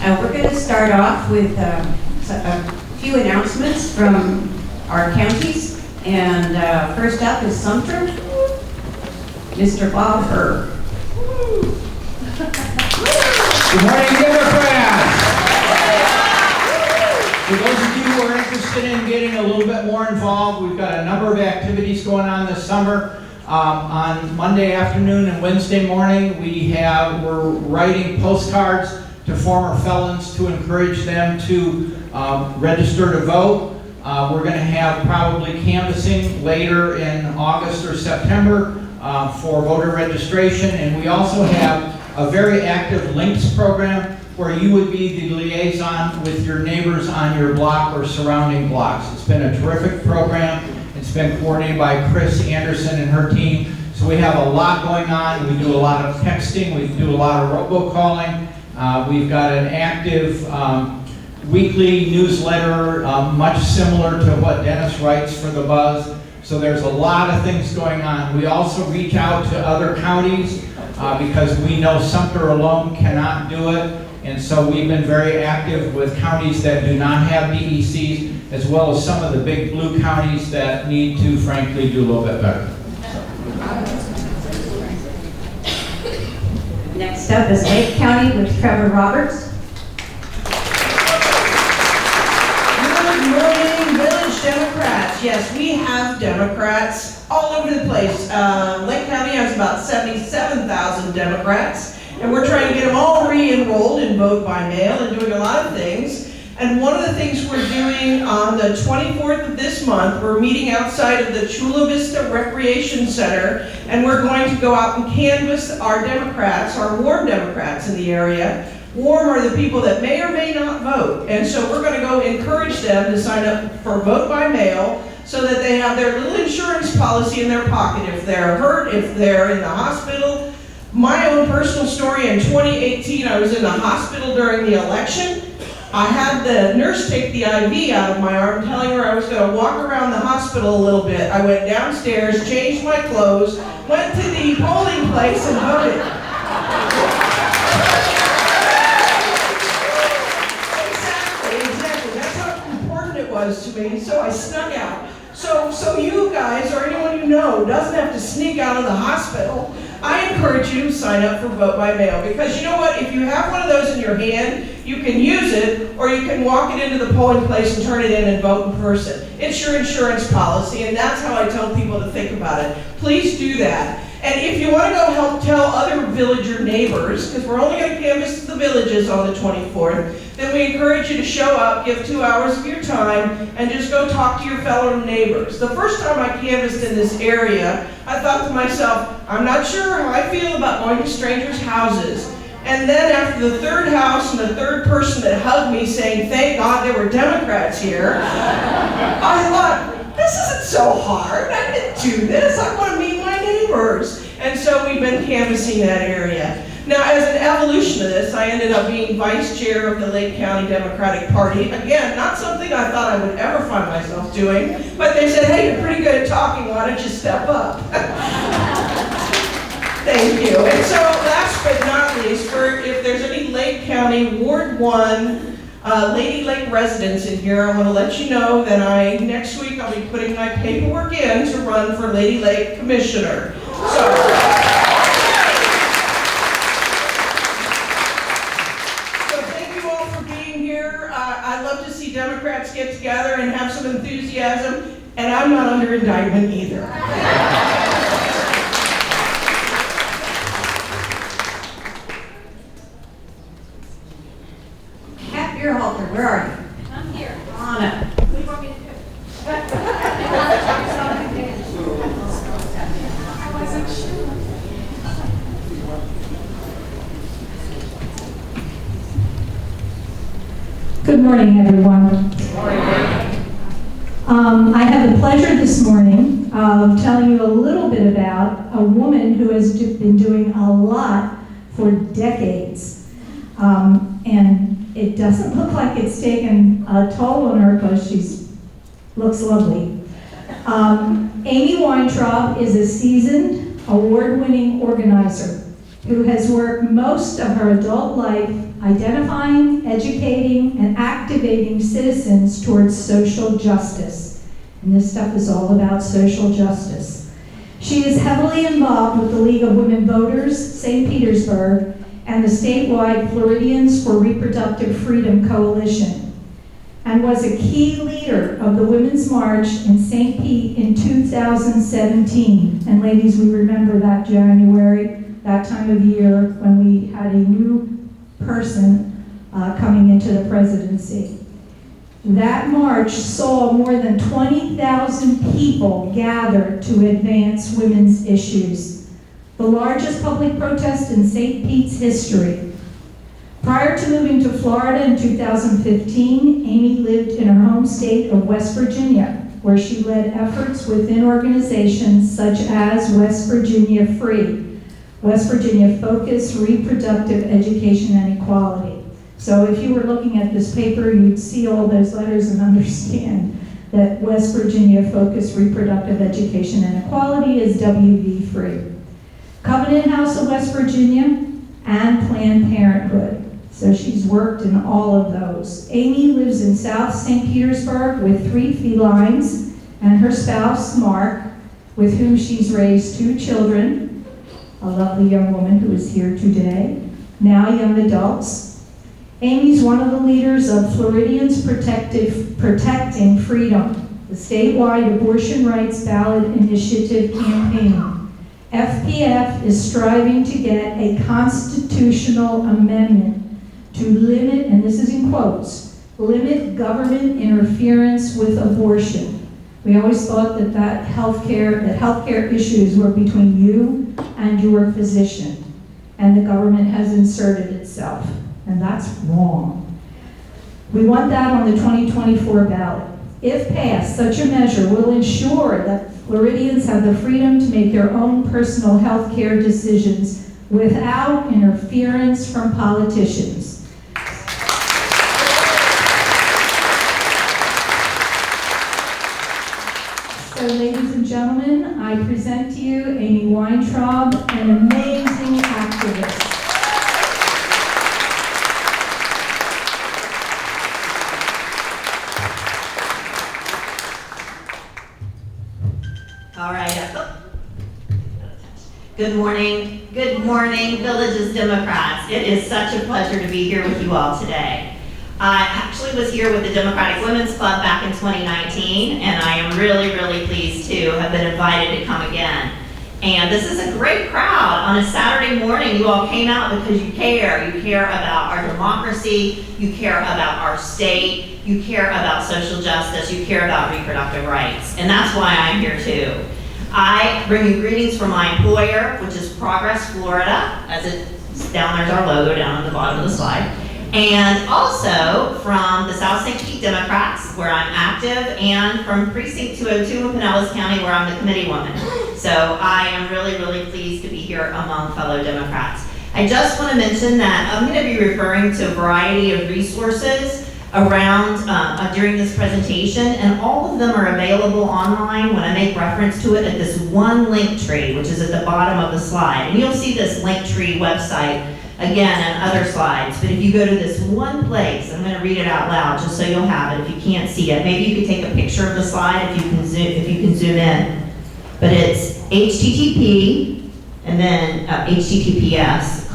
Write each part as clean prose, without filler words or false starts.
We're going to start off with a few announcements from our counties. And first up is Sumter, Mr. Bob Herr. Good morning, Democrats! For those of you who are interested in getting a little bit more involved, we've got a number of activities going on this summer. On Monday afternoon and Wednesday morning, we're writing postcards to former felons to encourage them to register to vote. We're going to have probably canvassing later in August or September for voter registration, and we also have a very active links program where you would be the liaison with your neighbors on your block or surrounding blocks. It's been a terrific program. It's been coordinated by Chris Anderson and her team. So we have a lot going on. We do a lot of texting. We do a lot of robocalling. We've got an active weekly newsletter, much similar to what Dennis writes for The Buzz. So there's a lot of things going on. We also reach out to other counties because we know Sumter alone cannot do it. And so we've been very active with counties that do not have DECs, as well as some of the big blue counties that need to, frankly, do a little bit better. Next up is Lake County with Trevor Roberts. Good morning, Village Democrats. Yes, we have Democrats all over the place. Lake County has about 77,000 Democrats. And we're trying to get them all re-enrolled in vote by mail and doing a lot of things. And one of the things we're doing on the 24th of this month, we're meeting outside of the Chula Vista Recreation Center, and we're going to go out and canvass our Democrats, our warm Democrats in the area. Warm are the people that may or may not vote. And so we're going to go encourage them to sign up for vote by mail so that they have their little insurance policy in their pocket if they're hurt, if they're in the hospital. My own personal story, in 2018, I was in the hospital during the election. I had the nurse take the IV out of my arm, telling her I was going to walk around the hospital a little bit. I went downstairs, changed my clothes, went to the polling place and voted. Exactly. That's how important it was to me, so I snuck out. So you guys, or anyone you know, doesn't have to sneak out of the hospital. I encourage you to sign up for vote by mail, because you know what, if you have one of those in your hand, you can use it, or you can walk it into the polling place and turn it in and vote in person. It's your insurance policy, and that's how I tell people to think about it. Please do that. And if you want to go help tell other villager neighbors, because we're only going to canvass the villages on the 24th, then we encourage you to show up, give 2 hours of your time, and just go talk to your fellow neighbors. The first time I canvassed in this area, I thought to myself, I'm not sure how I feel about going to strangers' houses. And then after the third house and the third person that hugged me saying, thank God there were Democrats here, I thought, this isn't so hard. I didn't do this. I want to meet my neighbors. And so we've been canvassing that area. Now, as an evolution of this, I ended up being vice chair of the Lake County Democratic Party. Again, not something I thought I would ever find myself doing, but they said, hey, you're pretty good at talking, why don't you step up? Thank you. And so, last but not least, if there's any Lake County Ward 1 Lady Lake residents in here, I want to let you know that next week I'll be putting my paperwork in to run for Lady Lake Commissioner. So thank you all for being here. I love to see Democrats get together and have some enthusiasm, and I'm not under indictment either. Your halter, where are you? I'm here. Come on up. What do you want me to do? I wasn't sure. Good morning, everyone. Good morning. I have the pleasure this morning of telling you a little bit about a woman who has been doing a lot for decades. And it doesn't look like it's taken a toll on her because she looks lovely. Amy Weintraub is a seasoned, award-winning organizer. who has worked most of her adult life identifying, educating, and activating citizens towards social justice. And this stuff is all about social justice. She is heavily involved with the League of Women Voters, St. Petersburg, and the statewide Floridians for Reproductive Freedom Coalition, and was a key leader of the Women's March in St. Pete in 2017. And ladies, we remember that January, that time of year when we had a new person coming into the presidency. That march saw more than 20,000 people gather to advance women's issues, the largest public protest in St. Pete's history. Prior to moving to Florida in 2015, Amy lived in her home state of West Virginia, where she led efforts within organizations such as West Virginia Free, West Virginia Focus, Reproductive Education and Equality. So if you were looking at this paper, you'd see all those letters and understand that West Virginia Focus, Reproductive Education and Equality is WV Free. Covenant House of West Virginia and Planned Parenthood. So she's worked in all of those. Amy lives in South St. Petersburg with 3 felines and her spouse, Mark, with whom she's raised 2 children, a lovely young woman who is here today, now young adults. Amy's one of the leaders of Floridians Protecting Freedom, the statewide abortion rights ballot initiative campaign. FPF is striving to get a constitutional amendment to limit, and this is in quotes, limit government interference with abortion. We always thought that healthcare issues were between you and your physician, and the government has inserted itself, and that's wrong. We want that on the 2024 ballot. If passed, such a measure will ensure that Floridians have the freedom to make their own personal health care decisions without interference from politicians. So, ladies and gentlemen, I present to you Amy Weintraub, an amazing activist. All right. Good morning, Villages Democrats. It is such a pleasure to be here with you all today. I actually was here with the Democratic Women's Club back in 2019, and I am really, really pleased to have been invited to come again. And this is a great crowd. On a Saturday morning, you all came out because you care. You care about our democracy, you care about our state, you care about social justice, you care about reproductive rights. And that's why I'm here too. I bring you greetings from my employer, which is Progress Florida, as it's down there's our logo down at the bottom of the slide. And also from the South St. Pete Democrats, where I'm active, and from Precinct 202 in Pinellas County, where I'm the committee woman. So I am really, really pleased to be here among fellow Democrats. I just want to mention that I'm going to be referring to a variety of resources around during this presentation, and all of them are available online when I make reference to it at this one link tree, which is at the bottom of the slide. And you'll see this link tree website again and other slides, but if you go to this one place, I'm going to read it out loud just so you'll have it if you can't see it. Maybe you could take a picture of the slide if you can zoom in. But it's http and then https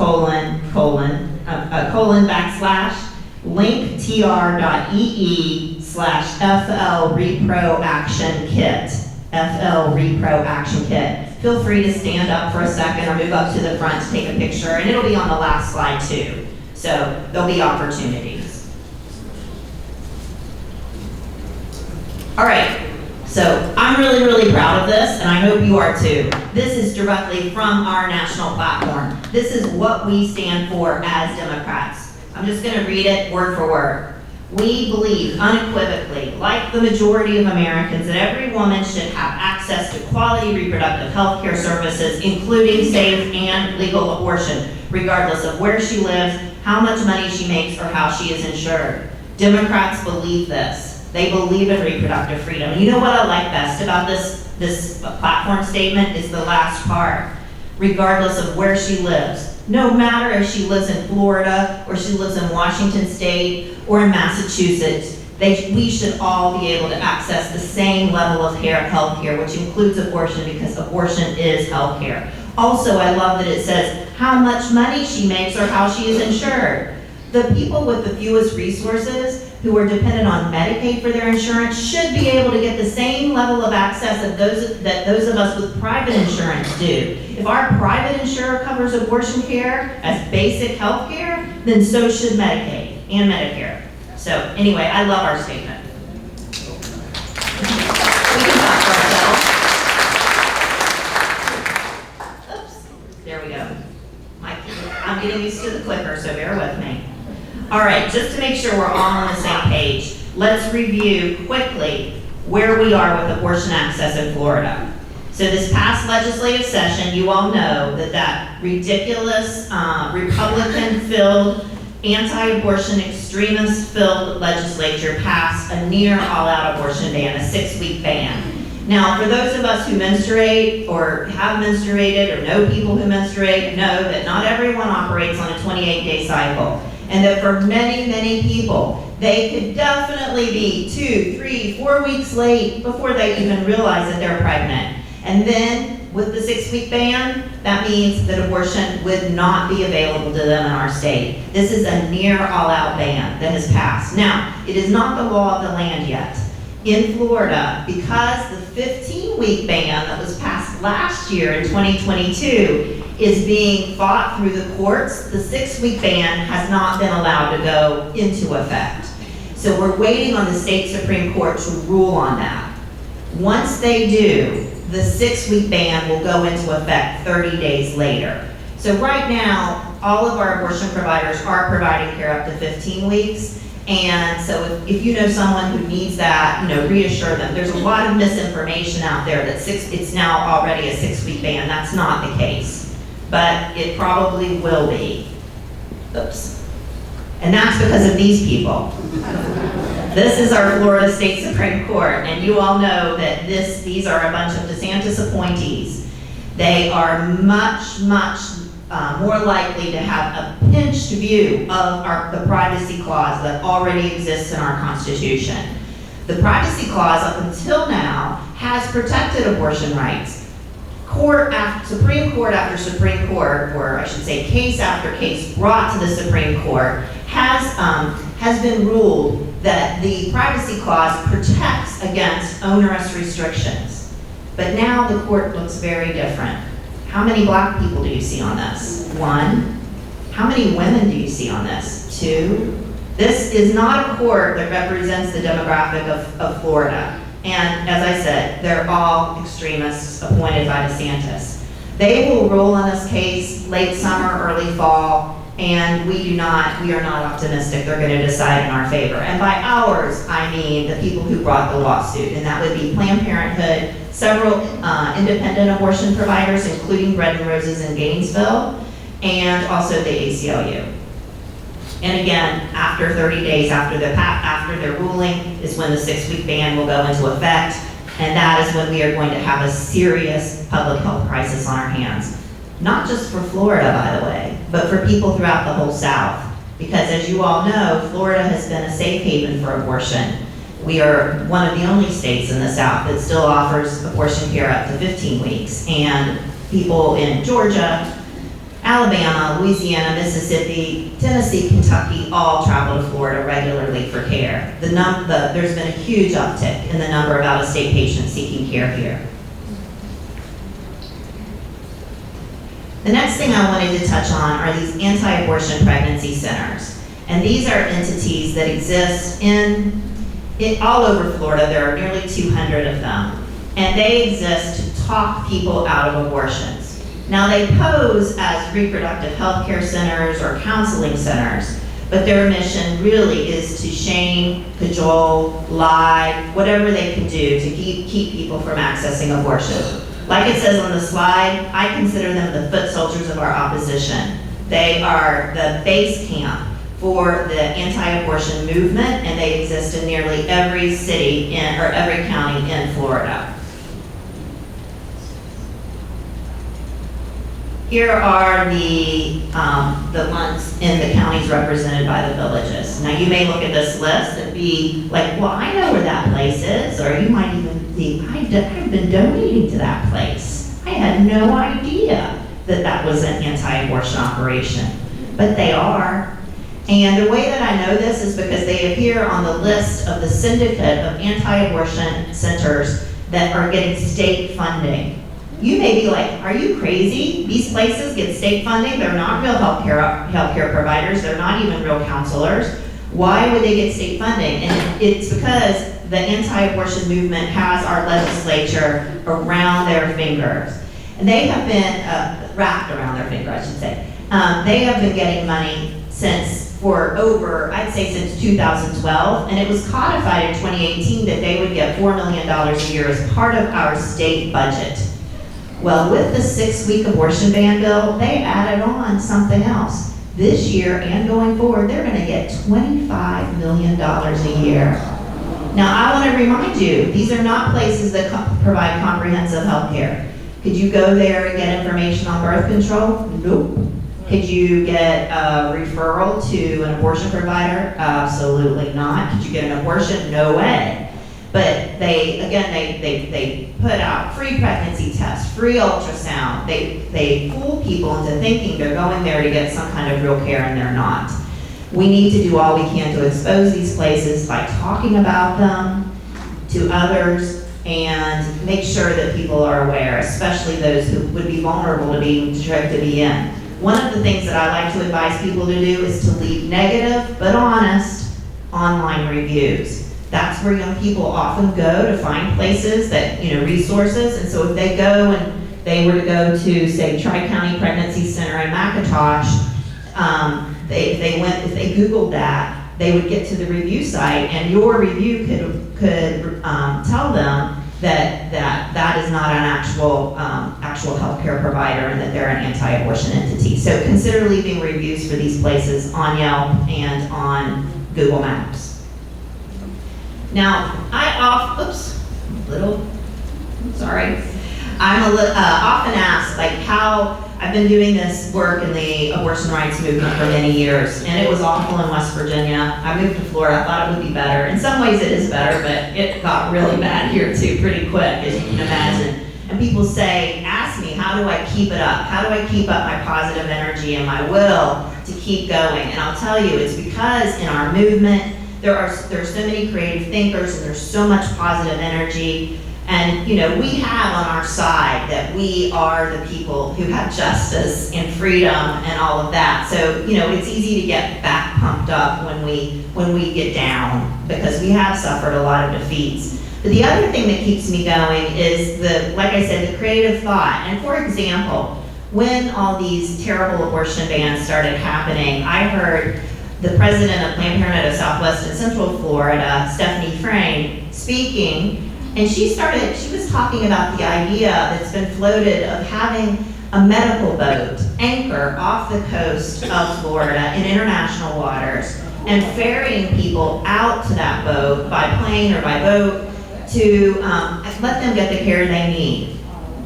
linktr.ee/FL-Repro-Action-Kit. Feel free to stand up for a second or move up to the front to take a picture, and it'll be on the last slide too. So there'll be opportunities. All right, so I'm really, really proud of this, and I hope you are too. This is directly from our national platform. This is what we stand for as Democrats. I'm just gonna read it word for word. We believe unequivocally, like the majority of Americans, that every woman should have access to quality reproductive health care services, including safe and legal abortion, regardless of where she lives, how much money she makes, or how she is insured. Democrats believe this. They believe in reproductive freedom. And you know what I like best about this platform statement is the last part. regardless of where she lives. No matter if she lives in Florida, or she lives in Washington State, or in Massachusetts, we should all be able to access the same level of health care, which includes abortion, because abortion is health care. Also, I love that it says how much money she makes or how she is insured. The people with the fewest resources who are dependent on Medicaid for their insurance should be able to get the same level of access that those of us with private insurance do. If our private insurer covers abortion care as basic health care, then so should Medicaid and Medicare. So anyway, I love our statement. We can talk for ourselves. Oops, there we go. I'm getting used to the clicker, so bear with me. All right, just to make sure we're all on the same page, let's review quickly where we are with abortion access in Florida. So this past legislative session, you all know that ridiculous Republican-filled, anti-abortion, extremist-filled legislature passed a near all-out abortion ban, a 6-week ban. Now, for those of us who menstruate or have menstruated or know people who menstruate, know that not everyone operates on a 28-day cycle. And that for many, many people, they could definitely be 2, 3, 4 weeks late before they even realize that they're pregnant. And then with the 6-week ban, that means that abortion would not be available to them in our state. This is a near all-out ban that has passed. Now, it is not the law of the land yet. In Florida, because the 15-week ban that was passed last year in 2022 is being fought through the courts, the 6-week ban has not been allowed to go into effect. So we're waiting on the state Supreme Court to rule on that. Once they do, the 6-week ban will go into effect 30 days later. So right now, all of our abortion providers are providing care up to 15 weeks. And so if you know someone who needs that, reassure them. There's a lot of misinformation out there that it's now already a 6-week ban. That's not the case. But it probably will be. Oops. And that's because of these people. This is our Florida State Supreme Court, and you all know that these are a bunch of DeSantis appointees. They are much, much more likely to have a pinched view of the privacy clause that already exists in our Constitution. The privacy clause, up until now, has protected abortion rights. Supreme Court after Supreme Court, or I should say case after case brought to the Supreme Court, has been ruled that the privacy clause protects against onerous restrictions. But now the court looks very different. How many black people do you see on this? 1. How many women do you see on this? 2. This is not a court that represents the demographic of Florida. And as I said, they're all extremists appointed by DeSantis. They will rule on this case late summer, early fall, and we are not optimistic they're going to decide in our favor. And by ours, I mean the people who brought the lawsuit, and that would be Planned Parenthood, several independent abortion providers, including Bread and Roses in Gainesville, and also the ACLU. And again, after 30 days after their ruling is when the 6-week ban will go into effect, and that is when we are going to have a serious public health crisis on our hands. Not just for Florida, by the way, but for people throughout the whole South. Because as you all know, Florida has been a safe haven for abortion. We are one of the only states in the South that still offers abortion care up to 15 weeks. And people in Georgia, Alabama, Louisiana, Mississippi, Tennessee, Kentucky all travel to Florida regularly for care. There's been a huge uptick in the number of out-of-state patients seeking care here. The next thing I wanted to touch on are these anti-abortion pregnancy centers. And these are entities that exist all over Florida. There are nearly 200 of them. And they exist to talk people out of abortions. Now they pose as reproductive health care centers or counseling centers, but their mission really is to shame, cajole, lie, whatever they can do to keep people from accessing abortion. Like it says on the slide, I consider them the foot soldiers of our opposition. They are the base camp for the anti-abortion movement, and they exist in nearly every city or every county in Florida. Here are the ones in the counties represented by the villages. Now, you may look at this list and be like, well, I know where that place is, or you might even think, I've been donating to that place. I had no idea that that was an anti-abortion operation, but they are. And the way that I know this is because they appear on the list of the syndicate of anti-abortion centers that are getting state funding. You may be like, are you crazy? These places get state funding. They're not real healthcare providers. They're not even real counselors. Why would they get state funding? And it's because the anti-abortion movement has our legislature around their fingers. And they have been, wrapped around their finger, I should say. They have been getting money for over, I'd say since 2012, and it was codified in 2018 that they would get $4 million a year as part of our state budget. Well, with the 6-week abortion ban bill, they added on something else. This year and going forward, they're going to get $25 million a year. Now, I want to remind you, these are not places that provide comprehensive health care. Could you go there and get information on birth control? Nope. Could you get a referral to an abortion provider? Absolutely not. Could you get an abortion? No way. But they put out free pregnancy tests, free ultrasound. They fool people into thinking they're going there to get some kind of real care, and they're not. We need to do all we can to expose these places by talking about them to others and make sure that people are aware, especially those who would be vulnerable to being tricked to be in. One of the things that I like to advise people to do is to leave negative but honest online reviews. That's where young people often go to find places that, resources. And so if they go and they were to go to, say, Tri-County Pregnancy Center in McIntosh, if they Googled that, they would get to the review site, and your review could tell them that is not an actual healthcare provider and that they're an anti-abortion entity. So consider leaving reviews for these places on Yelp and on Google Maps. Now, I'm often asked, like, how I've been doing this work in the abortion rights movement for many years, and it was awful in West Virginia. I moved to Florida. I thought it would be better. In some ways it is better, but it got really bad here too, pretty quick, as you can imagine. And people ask me, how do I keep it up? How do I keep up my positive energy and my will to keep going? And I'll tell you, it's because in our movement, there's so many creative thinkers, and there's so much positive energy. And, we have on our side that we are the people who have justice and freedom and all of that. So, it's easy to get back pumped up when we get down, because we have suffered a lot of defeats. But the other thing that keeps me going is like I said, the creative thought. And for example, when all these terrible abortion bans started happening, I heard the president of Planned Parenthood of Southwest and Central Florida, Stephanie Frame, speaking, and she was talking about the idea that's been floated of having a medical boat anchor off the coast of Florida in international waters and ferrying people out to that boat by plane or by boat to let them get the care they need.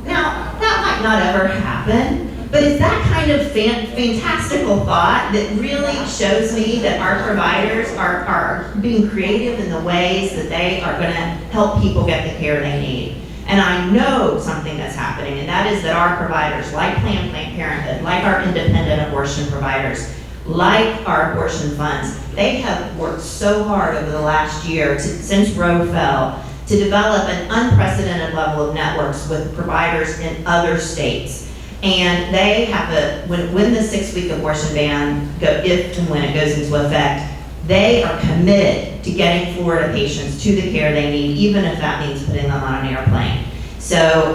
Now, that might not ever happen, but it's that kind of fantastical thought that really shows me that our providers are being creative in the ways that they are going to help people get the care they need. And I know something that's happening, and that is that our providers, like Planned Parenthood, like our independent abortion providers, like our abortion funds, they have worked so hard over the last year since Roe fell to develop an unprecedented level of networks with providers in other states. And they have when the 6-week abortion ban, if and when it goes into effect, they are committed to getting Florida patients to the care they need, even if that means putting them on an airplane. So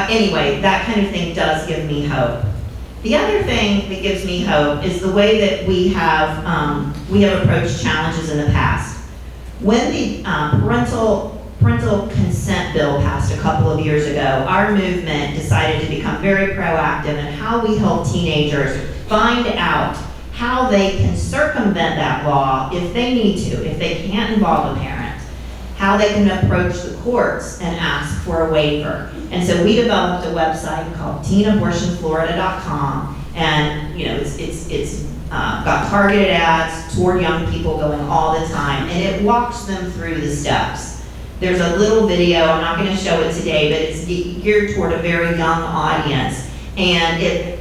anyway, that kind of thing does give me hope. The other thing that gives me hope is the way that we have approached challenges in the past. When the parental consent bill passed a couple of years ago, our movement decided to become very proactive in how we help teenagers find out how they can circumvent that law if they need to, if they can't involve a parent. how they can approach the courts and ask for a waiver. And so we developed a website called teenabortionflorida.com, and it's got targeted ads toward young people going all the time, and it walks them through the steps. There's a little video, I'm not going to show it today, but it's geared toward a very young audience, and it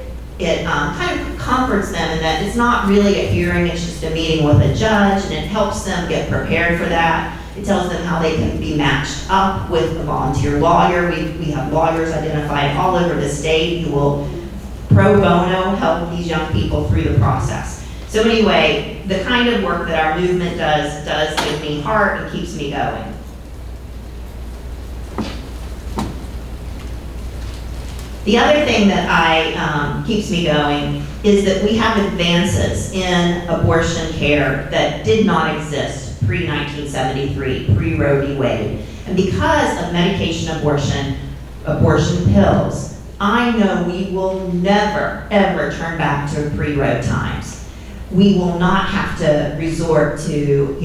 kind of comforts them in that it's not really a hearing, it's just a meeting with a judge, and it helps them get prepared for that. It tells them how they can be matched up with a volunteer lawyer. We have lawyers identified all over the state who will pro bono help these young people through the process. So anyway, the kind of work that our movement does give me heart and keeps me going. The other thing that keeps me going is that we have advances in abortion care that did not exist pre-1973, pre-Roe v. Wade. And because of medication abortion pills, I know we will never, ever turn back to pre-Roe times. We will not have to resort to,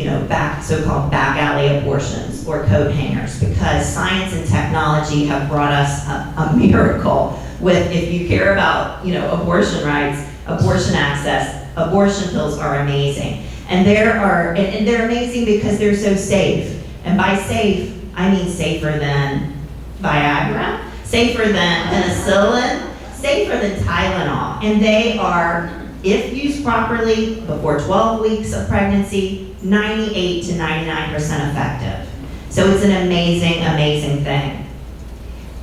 so-called back alley abortions or coat hangers, because science and technology have brought us a miracle with, if you care about, abortion rights, abortion access, abortion pills are amazing. And they're amazing because they're so safe. And by safe, I mean safer than Viagra, safer than penicillin, safer than Tylenol. And they are, if used properly, before 12 weeks of pregnancy, 98 to 99% effective. So it's an amazing, amazing thing.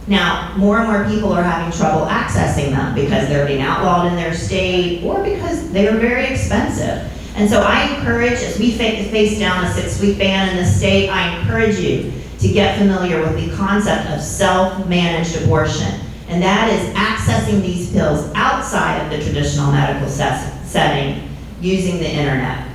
Now, more and more people are having trouble accessing them because they're being outlawed in their state or because they are very expensive. And so I encourage, as we face down a 6-week ban in the state, I encourage you to get familiar with the concept of self-managed abortion. And that is accessing these pills outside of the traditional medical setting using the internet.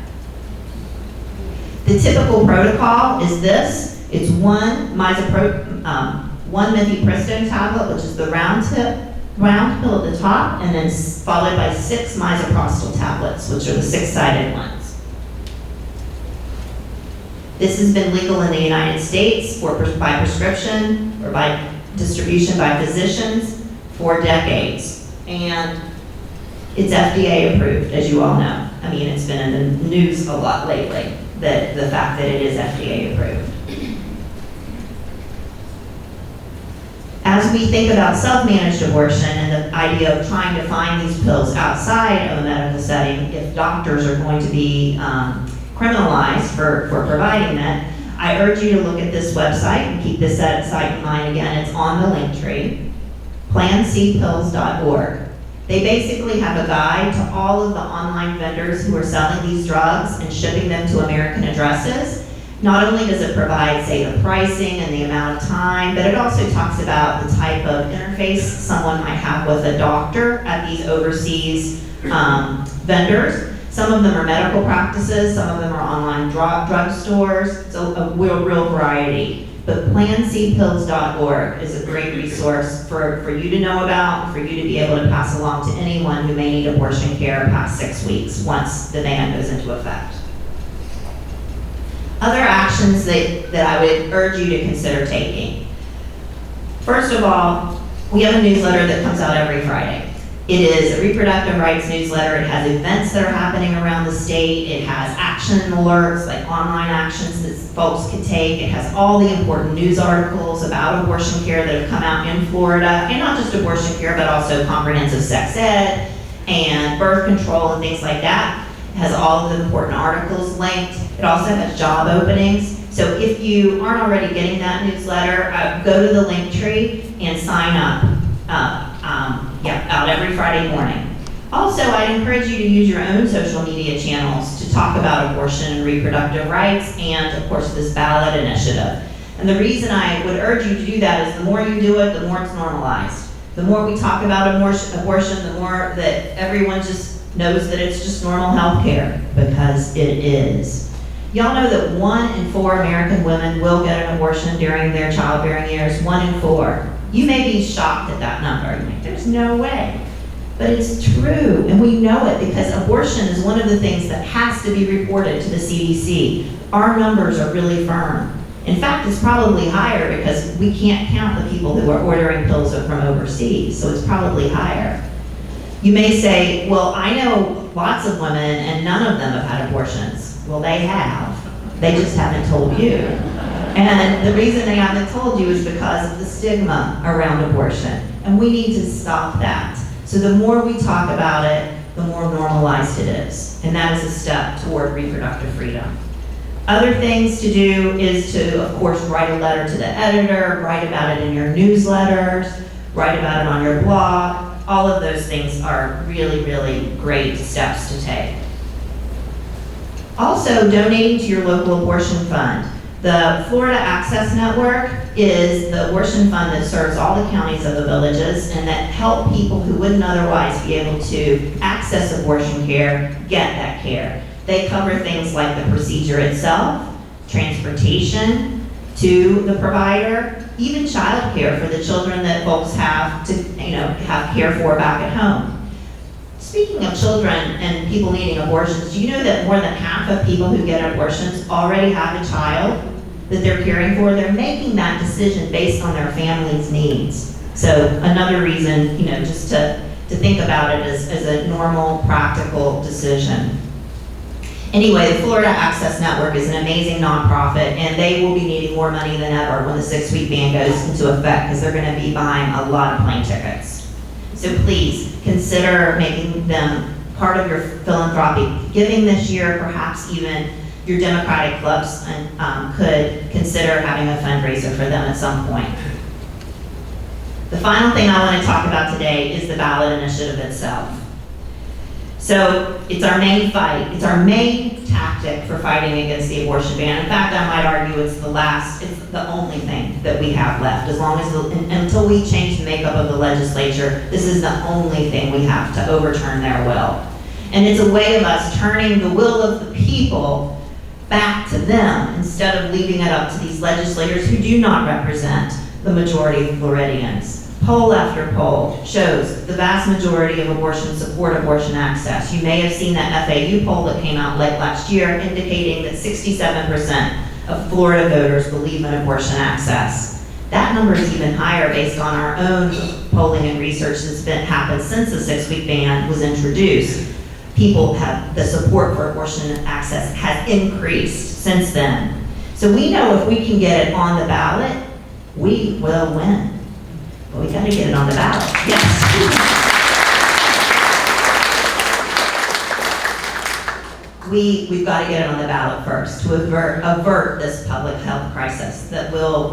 The typical protocol is this. It's one mifepristone tablet, which is the round pill at the top, and then followed by 6 misoprostol tablets, which are the 6-sided ones. This has been legal in the United States by prescription or by distribution by physicians for decades. And it's FDA approved, as you all know. I mean, it's been in the news a lot lately, the fact that it is FDA approved. As we think about self-managed abortion and the idea of trying to find these pills outside of a medical setting, if doctors are going to be criminalized for providing that, I urge you to look at this website and keep this site in mind. Again, it's on the link tree, plancpills.org. They basically have a guide to all of the online vendors who are selling these drugs and shipping them to American addresses. Not only does it provide, say, the pricing and the amount of time, but it also talks about the type of interface someone might have with a doctor at these overseas vendors. Some of them are medical practices, some of them are online drug stores, so a real variety. But plancpills.org is a great resource for you to know about, for you to be able to pass along to anyone who may need abortion care past 6 weeks once the ban goes into effect. Other actions that I would urge you to consider taking. First of all, we have a newsletter that comes out every Friday. It is a reproductive rights newsletter. It has events that are happening around the state. It has action alerts, like online actions that folks can take. It has all the important news articles about abortion care that have come out in Florida, and not just abortion care, but also comprehensive sex ed and birth control and things like that. It has all of the important articles linked. It also has job openings. So if you aren't already getting that newsletter, go to the link tree and sign up. Out every Friday morning. Also, I'd encourage you to use your own social media channels to talk about abortion and reproductive rights and, of course, this ballot initiative. And the reason I would urge you to do that is the more you do it, the more it's normalized. The more we talk about abortion, the more that everyone just knows that it's just normal health care, because it is. Y'all know that 1 in 4 American women will get an abortion during their childbearing years, 1 in 4. You may be shocked at that number. You're like, there's no way. But it's true, and we know it because abortion is one of the things that has to be reported to the CDC. Our numbers are really firm. In fact, it's probably higher because we can't count the people who are ordering pills from overseas, so it's probably higher. You may say, well, I know lots of women and none of them have had abortions. Well, they have. They just haven't told you. And the reason they haven't told you is because of the stigma around abortion. And we need to stop that. So the more we talk about it, the more normalized it is. And that is a step toward reproductive freedom. Other things to do is to, of course, write a letter to the editor, write about it in your newsletters, write about it on your blog. All of those things are really, really great steps to take. Also, donating to your local abortion fund. The Florida Access Network is the abortion fund that serves all the counties of the villages and that help people who wouldn't otherwise be able to access abortion care get that care. They cover things like the procedure itself, transportation to the provider, even child care for the children that folks have to, have care for back at home. Speaking of children and people needing abortions, do you know that more than half of people who get abortions already have a child that they're caring for? They're making that decision based on their family's needs. So another reason, just to think about it as a normal, practical decision. Anyway, the Florida Access Network is an amazing nonprofit, and they will be needing more money than ever when the 6-week ban goes into effect, because they're going to be buying a lot of plane tickets. So please consider making them part of your philanthropic giving this year. Perhaps even your Democratic clubs could consider having a fundraiser for them at some point. The final thing I want to talk about today is the ballot initiative itself. So it's our main fight. It's our main tactic for fighting against the abortion ban. In fact, I might argue it's the only thing that we have left. As long as until we change the makeup of the legislature, this is the only thing we have to overturn their will. And it's a way of us turning the will of the people back to them instead of leaving it up to these legislators who do not represent the majority of Floridians. Poll after poll shows the vast majority of abortion support abortion access. You may have seen that FAU poll that came out late last year indicating that 67% of Florida voters believe in abortion access. That number is even higher based on our own polling and research that's happened since the 6-week ban was introduced. The support for abortion access has increased since then. So we know if we can get it on the ballot, we will win. But we got to get it on the ballot. Yes. We've got to get it on the ballot first to avert this public health crisis that will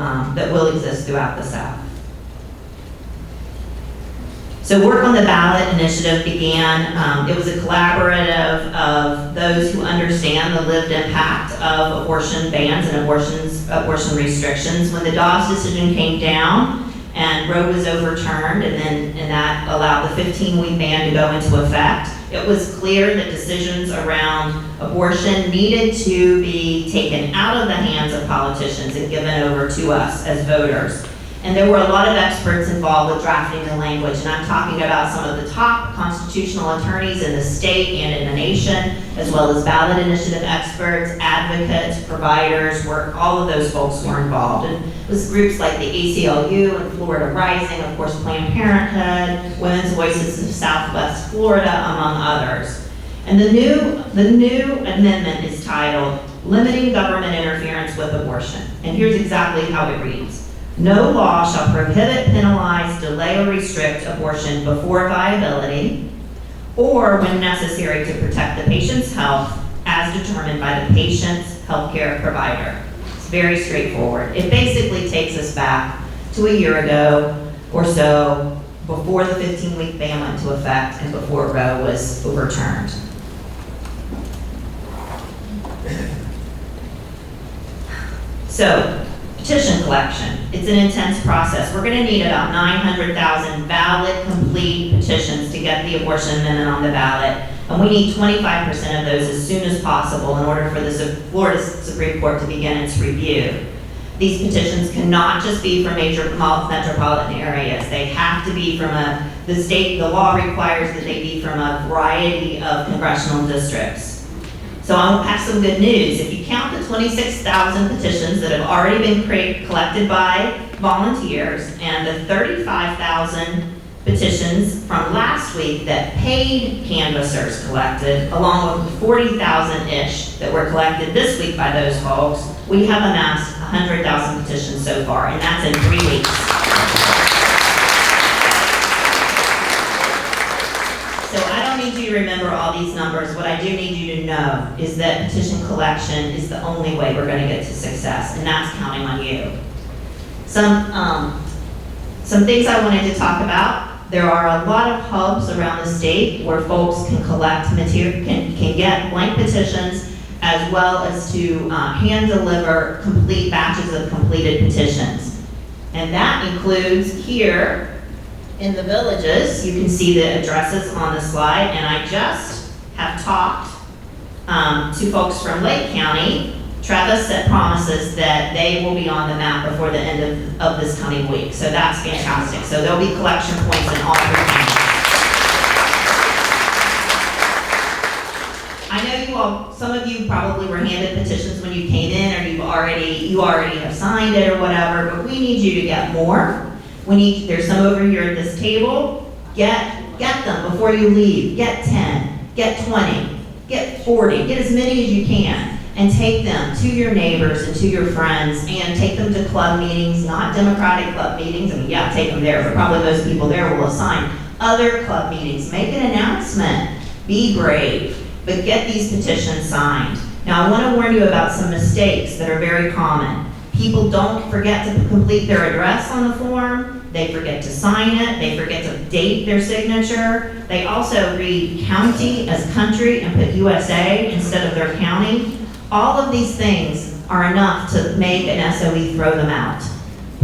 exist throughout the South. So work on the ballot initiative began. It was a collaborative of those who understand the lived impact of abortion bans and abortion restrictions. When the Dobbs decision came down, and Roe was overturned, and that allowed the 15-week ban to go into effect. It was clear that decisions around abortion needed to be taken out of the hands of politicians and given over to us as voters. And there were a lot of experts involved with drafting the language, and I'm talking about some of the top constitutional attorneys in the state and in the nation, as well as ballot initiative experts, advocates, providers, all of those folks were involved. And it was groups like the ACLU and Florida Rising, of course Planned Parenthood, Women's Voices of Southwest Florida, among others. And the new amendment is titled Limiting Government Interference with Abortion. And here's exactly how it reads. No law shall prohibit, penalize, delay, or restrict abortion before viability or when necessary to protect the patient's health as determined by the patient's healthcare provider. It's very straightforward. It basically takes us back to a year ago or so before the 15-week ban went into effect and before Roe was overturned. So, petition collection. It's an intense process. We're going to need about 900,000 valid, complete petitions to get the abortion amendment on the ballot. And we need 25% of those as soon as possible in order for the Florida Supreme Court to begin its review. These petitions cannot just be from major metropolitan areas. They have to be from the law requires that they be from a variety of congressional districts. So I have some good news. If you count the 26,000 petitions that have already been collected by volunteers and the 35,000 petitions from last week that paid canvassers collected, along with the 40,000-ish that were collected this week by those folks, we have amassed 100,000 petitions so far, and that's in 3 weeks. So I don't need you to remember all these numbers. What I do need you to know is that petition collection is the only way we're going to get to success, and that's counting on you. Some things I wanted to talk about. There are a lot of hubs around the state where folks can collect material, can get blank petitions, as well as to hand deliver complete batches of completed petitions. And that includes here in the villages. You can see the addresses on the slide, and I just have talked to folks from Lake County. Travis promises that they will be on the map before the end of this coming week. So that's fantastic. So there'll be collection points in all 3 counties. I know you all, some of you probably were handed petitions when you came in, or you already have signed it or whatever, but we need you to get more. There's some over here at this table. Get them before you leave. Get 10, get 20, get 40, get as many as you can. And take them to your neighbors and to your friends, and take them to club meetings, not Democratic club meetings. I mean, yeah, take them there, but probably most people there will assign other club meetings. Make an announcement. Be brave, but get these petitions signed. Now, I want to warn you about some mistakes that are very common. People don't forget to complete their address on the form. They forget to sign it. They forget to date their signature. They also read county as country and put USA instead of their county. All of these things are enough to make an SOE throw them out.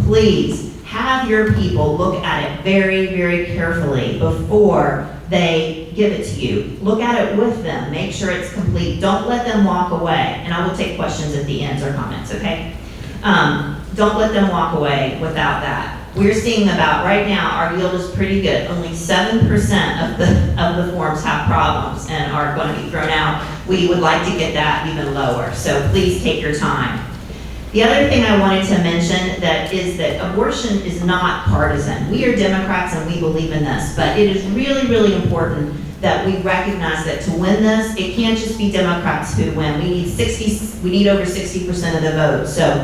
Please have your people look at it very, very carefully before they give it to you. Look at it with them. Make sure it's complete. Don't let them walk away. And I will take questions at the end or comments, okay? Don't let them walk away without that. We're seeing about, right now, our yield is pretty good. Only 7% of the forms have problems and are going to be thrown out. We would like to get that even lower, so please take your time. The other thing I wanted to mention is that abortion is not partisan. We are Democrats and we believe in this, but it is really, really important that we recognize that to win this, it can't just be Democrats who win. We need over 60% of the vote. So.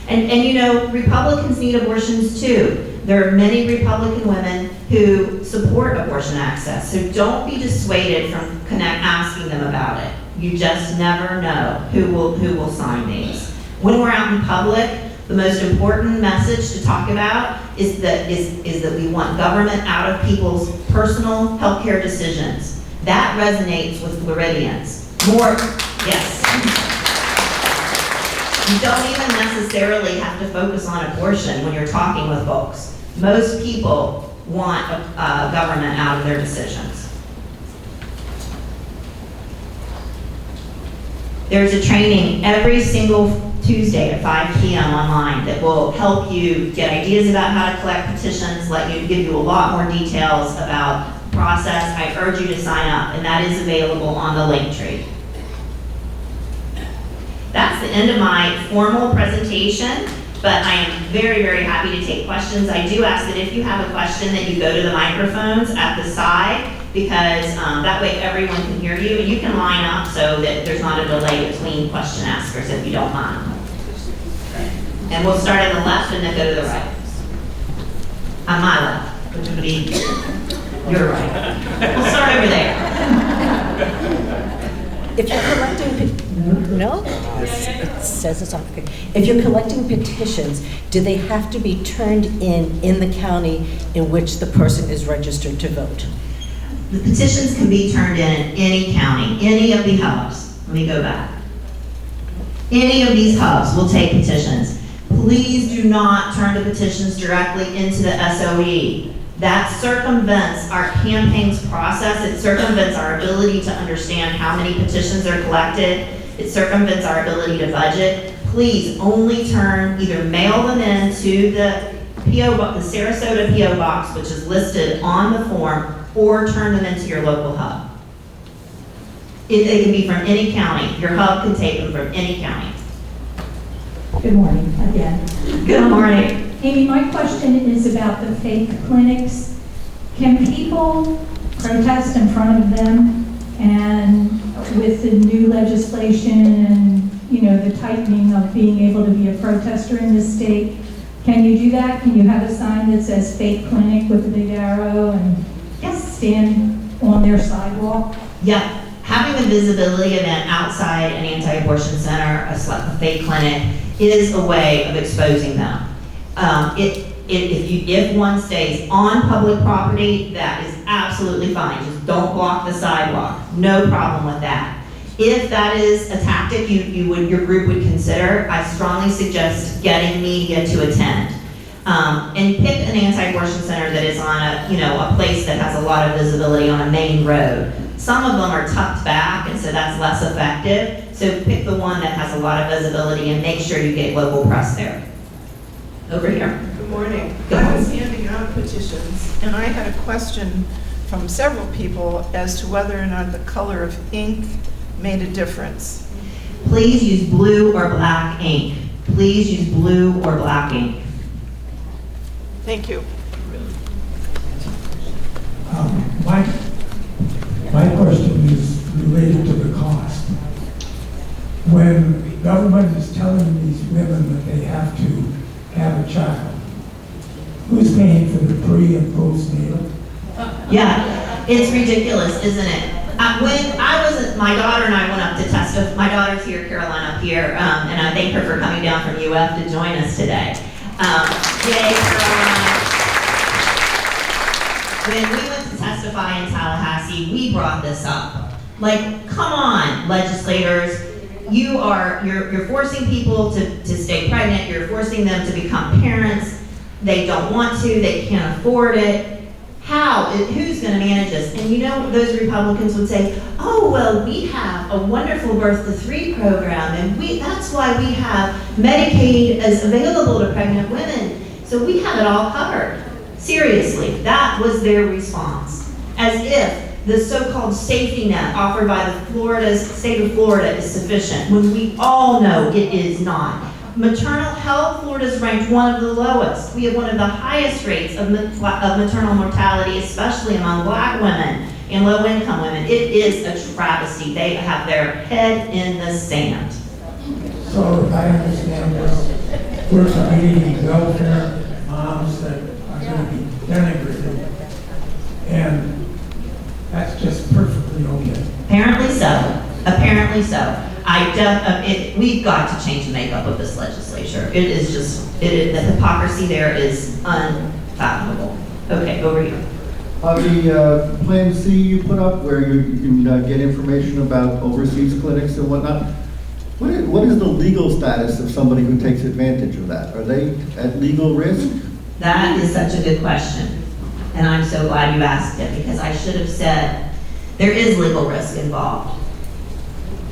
And you know, Republicans need abortions too. There are many Republican women who support abortion access, so don't be dissuaded from asking them about it. You just never know who will sign these. When we're out in public, the most important message to talk about is that we want government out of people's personal healthcare decisions. That resonates with Floridians. Yes. You don't even necessarily have to focus on abortion when you're talking with folks. Most people want government out of their decisions. There's a training every single Tuesday at 5 p.m. online that will help you get ideas about how to collect petitions, give you a lot more details about the process. I urge you to sign up, and that is available on the Linktree. That's the end of my formal presentation, but I am very, very happy to take questions. I do ask that if you have a question that you go to the microphones at the side, because that way everyone can hear you, and you can line up so that there's not a delay between question askers, if you don't mind. And we'll start at the left and then go to the right. On my left, which would be your right. We'll start over there. If you're collecting, no, it says it's off. If you're collecting petitions, do they have to be turned in the county in which the person is registered to vote? The petitions can be turned in any county, any of the hubs. Let me go back. Any of these hubs will take petitions. Please do not turn the petitions directly into the SOE. That circumvents our campaign's process. It circumvents our ability to understand how many petitions are collected. It circumvents our ability to budget. Please only either mail them in to the Sarasota PO box, which is listed on the form, or turn them into your local hub. They can be from any county. Your hub can take them from any county. Good morning again. Good morning. Amy, my question is about the faith clinics. Can people protest in front of them? And with the new legislation and, the tightening of being able to be a protester in this state, can you do that? Can you have a sign that says faith clinic with a big arrow and stand on their sidewalk? Yeah, having a visibility event outside an anti-abortion center, a faith clinic, is a way of exposing them. If one stays on public property, that is absolutely fine. Just don't block the sidewalk. No problem with that. If that is a tactic your group would consider, I strongly suggest getting media to attend. And pick an anti-abortion center that is on a place that has a lot of visibility on a main road. Some of them are tucked back, and so that's less effective. So pick the one that has a lot of visibility and make sure you get local press there. Over here. Good morning. Good I morning. was handing out petitions, and I had a question from several people as to whether or not the color of ink made a difference. Please use blue or black ink. Please use blue or black ink. Thank you. My question is related to the cost. When the government is telling these women that they have to have a child, who's paying for the pre and postnatal? Yeah, it's ridiculous, isn't it? When my daughter and I went up to testify. My daughter's here, Caroline, up here, and I thank her for coming down from UF to join us today. Yay, Caroline. When we went to testify in Tallahassee, we brought this up. Like, come on, legislators. You're forcing people to stay pregnant. You're forcing them to become parents. They don't want to. They can't afford it. How? Who's going to manage this? And those Republicans would say, oh, well, we have a wonderful birth to 3 program, and that's why we have Medicaid as available to pregnant women. So we have it all covered. Seriously, that was their response. As if the so-called safety net offered by the state of Florida is sufficient, when we all know it is not. Maternal health, Florida's ranked one of the lowest. We have one of the highest rates of maternal mortality, especially among Black women and low-income women. It is a travesty. They have their head in the sand. So if I understand this, we're creating welfare moms that are going to be denigrated, and that's just perfectly okay. Apparently so. Apparently so. We've got to change the makeup of this legislature. The hypocrisy there is unfathomable. Okay, over here. The Plan C you put up where you can get information about overseas clinics and whatnot, what is the legal status of somebody who takes advantage of that? Are they at legal risk? That is such a good question. And I'm so glad you asked it, because I should have said there is legal risk involved.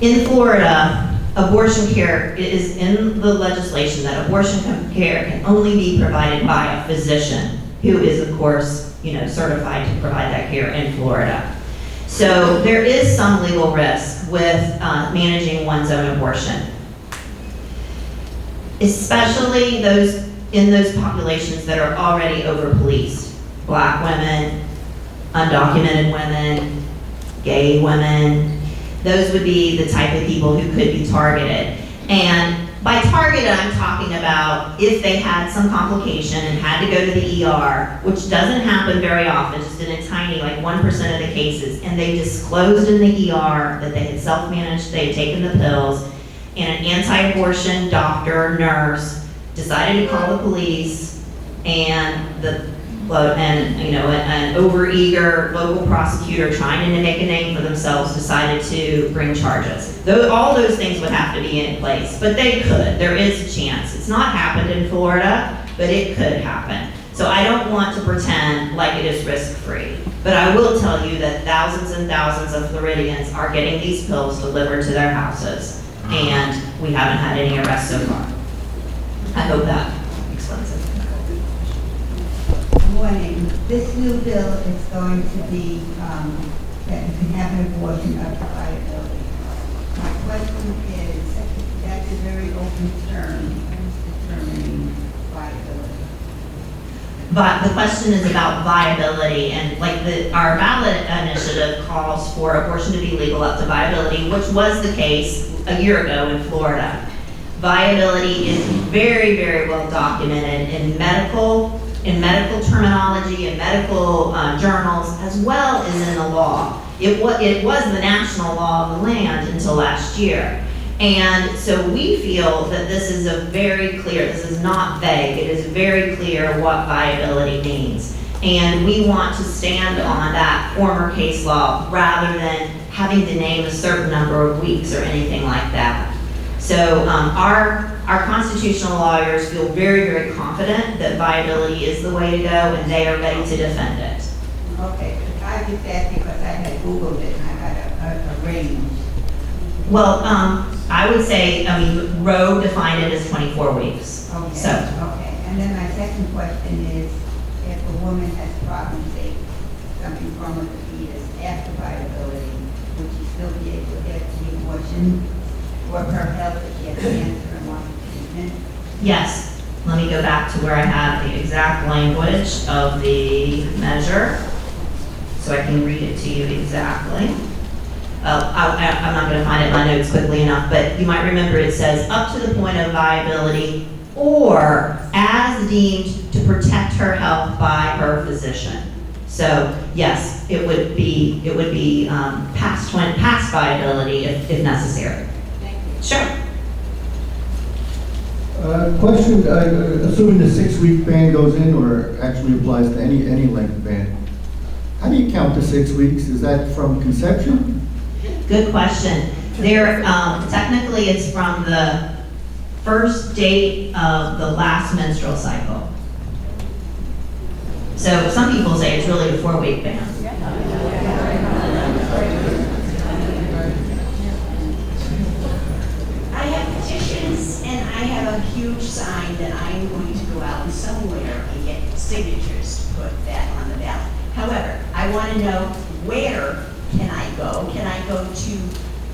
In Florida, abortion care is in the legislation that abortion care can only be provided by a physician who is, of course, certified to provide that care in Florida. So there is some legal risk with managing one's own abortion, especially in those populations that are already over-policed. Black women, undocumented women, gay women. Those would be the type of people who could be targeted. And by targeted, I'm talking about if they had some complication and had to go to the ER, which doesn't happen very often, just in a tiny, like 1% of the cases, and they disclosed in the ER that they had self-managed, they had taken the pills, and an anti-abortion doctor or nurse decided to call the police, and an overeager local prosecutor trying to make a name for themselves decided to bring charges. All those things would have to be in place, but they could. There is a chance. It's not happened in Florida, but it could happen. So I don't want to pretend like it is risk-free, but I will tell you that thousands and thousands of Floridians are getting these pills delivered to their houses, and we haven't had any arrests so far. I hope that explains it. Morning. This new bill is going to be that you can have an abortion up to viability. My question is, that's a very open term, determining viability. But the question is about viability, and like our ballot initiative calls for abortion to be legal up to viability, which was the case a year ago in Florida. Viability is very, very well documented in medical terminology, in medical journals, as well as in the law. It was the national law of the land until last year. And so we feel that this is this is not vague, it is very clear what viability means. And we want to stand on that former case law rather than having to name a certain number of weeks or anything like that. So our constitutional lawyers feel very, very confident that viability is the way to go, and they are ready to defend it. Okay, I did that because I had Googled it and I got a range. Well, I would say, Roe defined it as 24 weeks. Okay, So, okay. And then my second question is, if a woman has problems, say, something wrong with the fetus after viability, would she still be able to get the abortion for her health if she has cancer and wants treatment? yes, let me go back to where I have the exact language of the measure, so I can read it to you exactly. I'm not going to find it in my notes quickly enough, but you might remember it says up to the point of viability or as deemed to protect her health by her physician. So yes, it would be past viability if necessary. Thank you. Sure. Question, assuming the 6-week ban goes in or actually applies to any length ban, how do you count the 6 weeks? Is that from conception? Good question. There, technically, it's from the first date of the last menstrual cycle. So some people say it's really a 4-week ban. I have petitions and I have a huge sign that I am going to go out somewhere and get signatures to put that on the ballot. However, I want to know, where can I go? Can I go to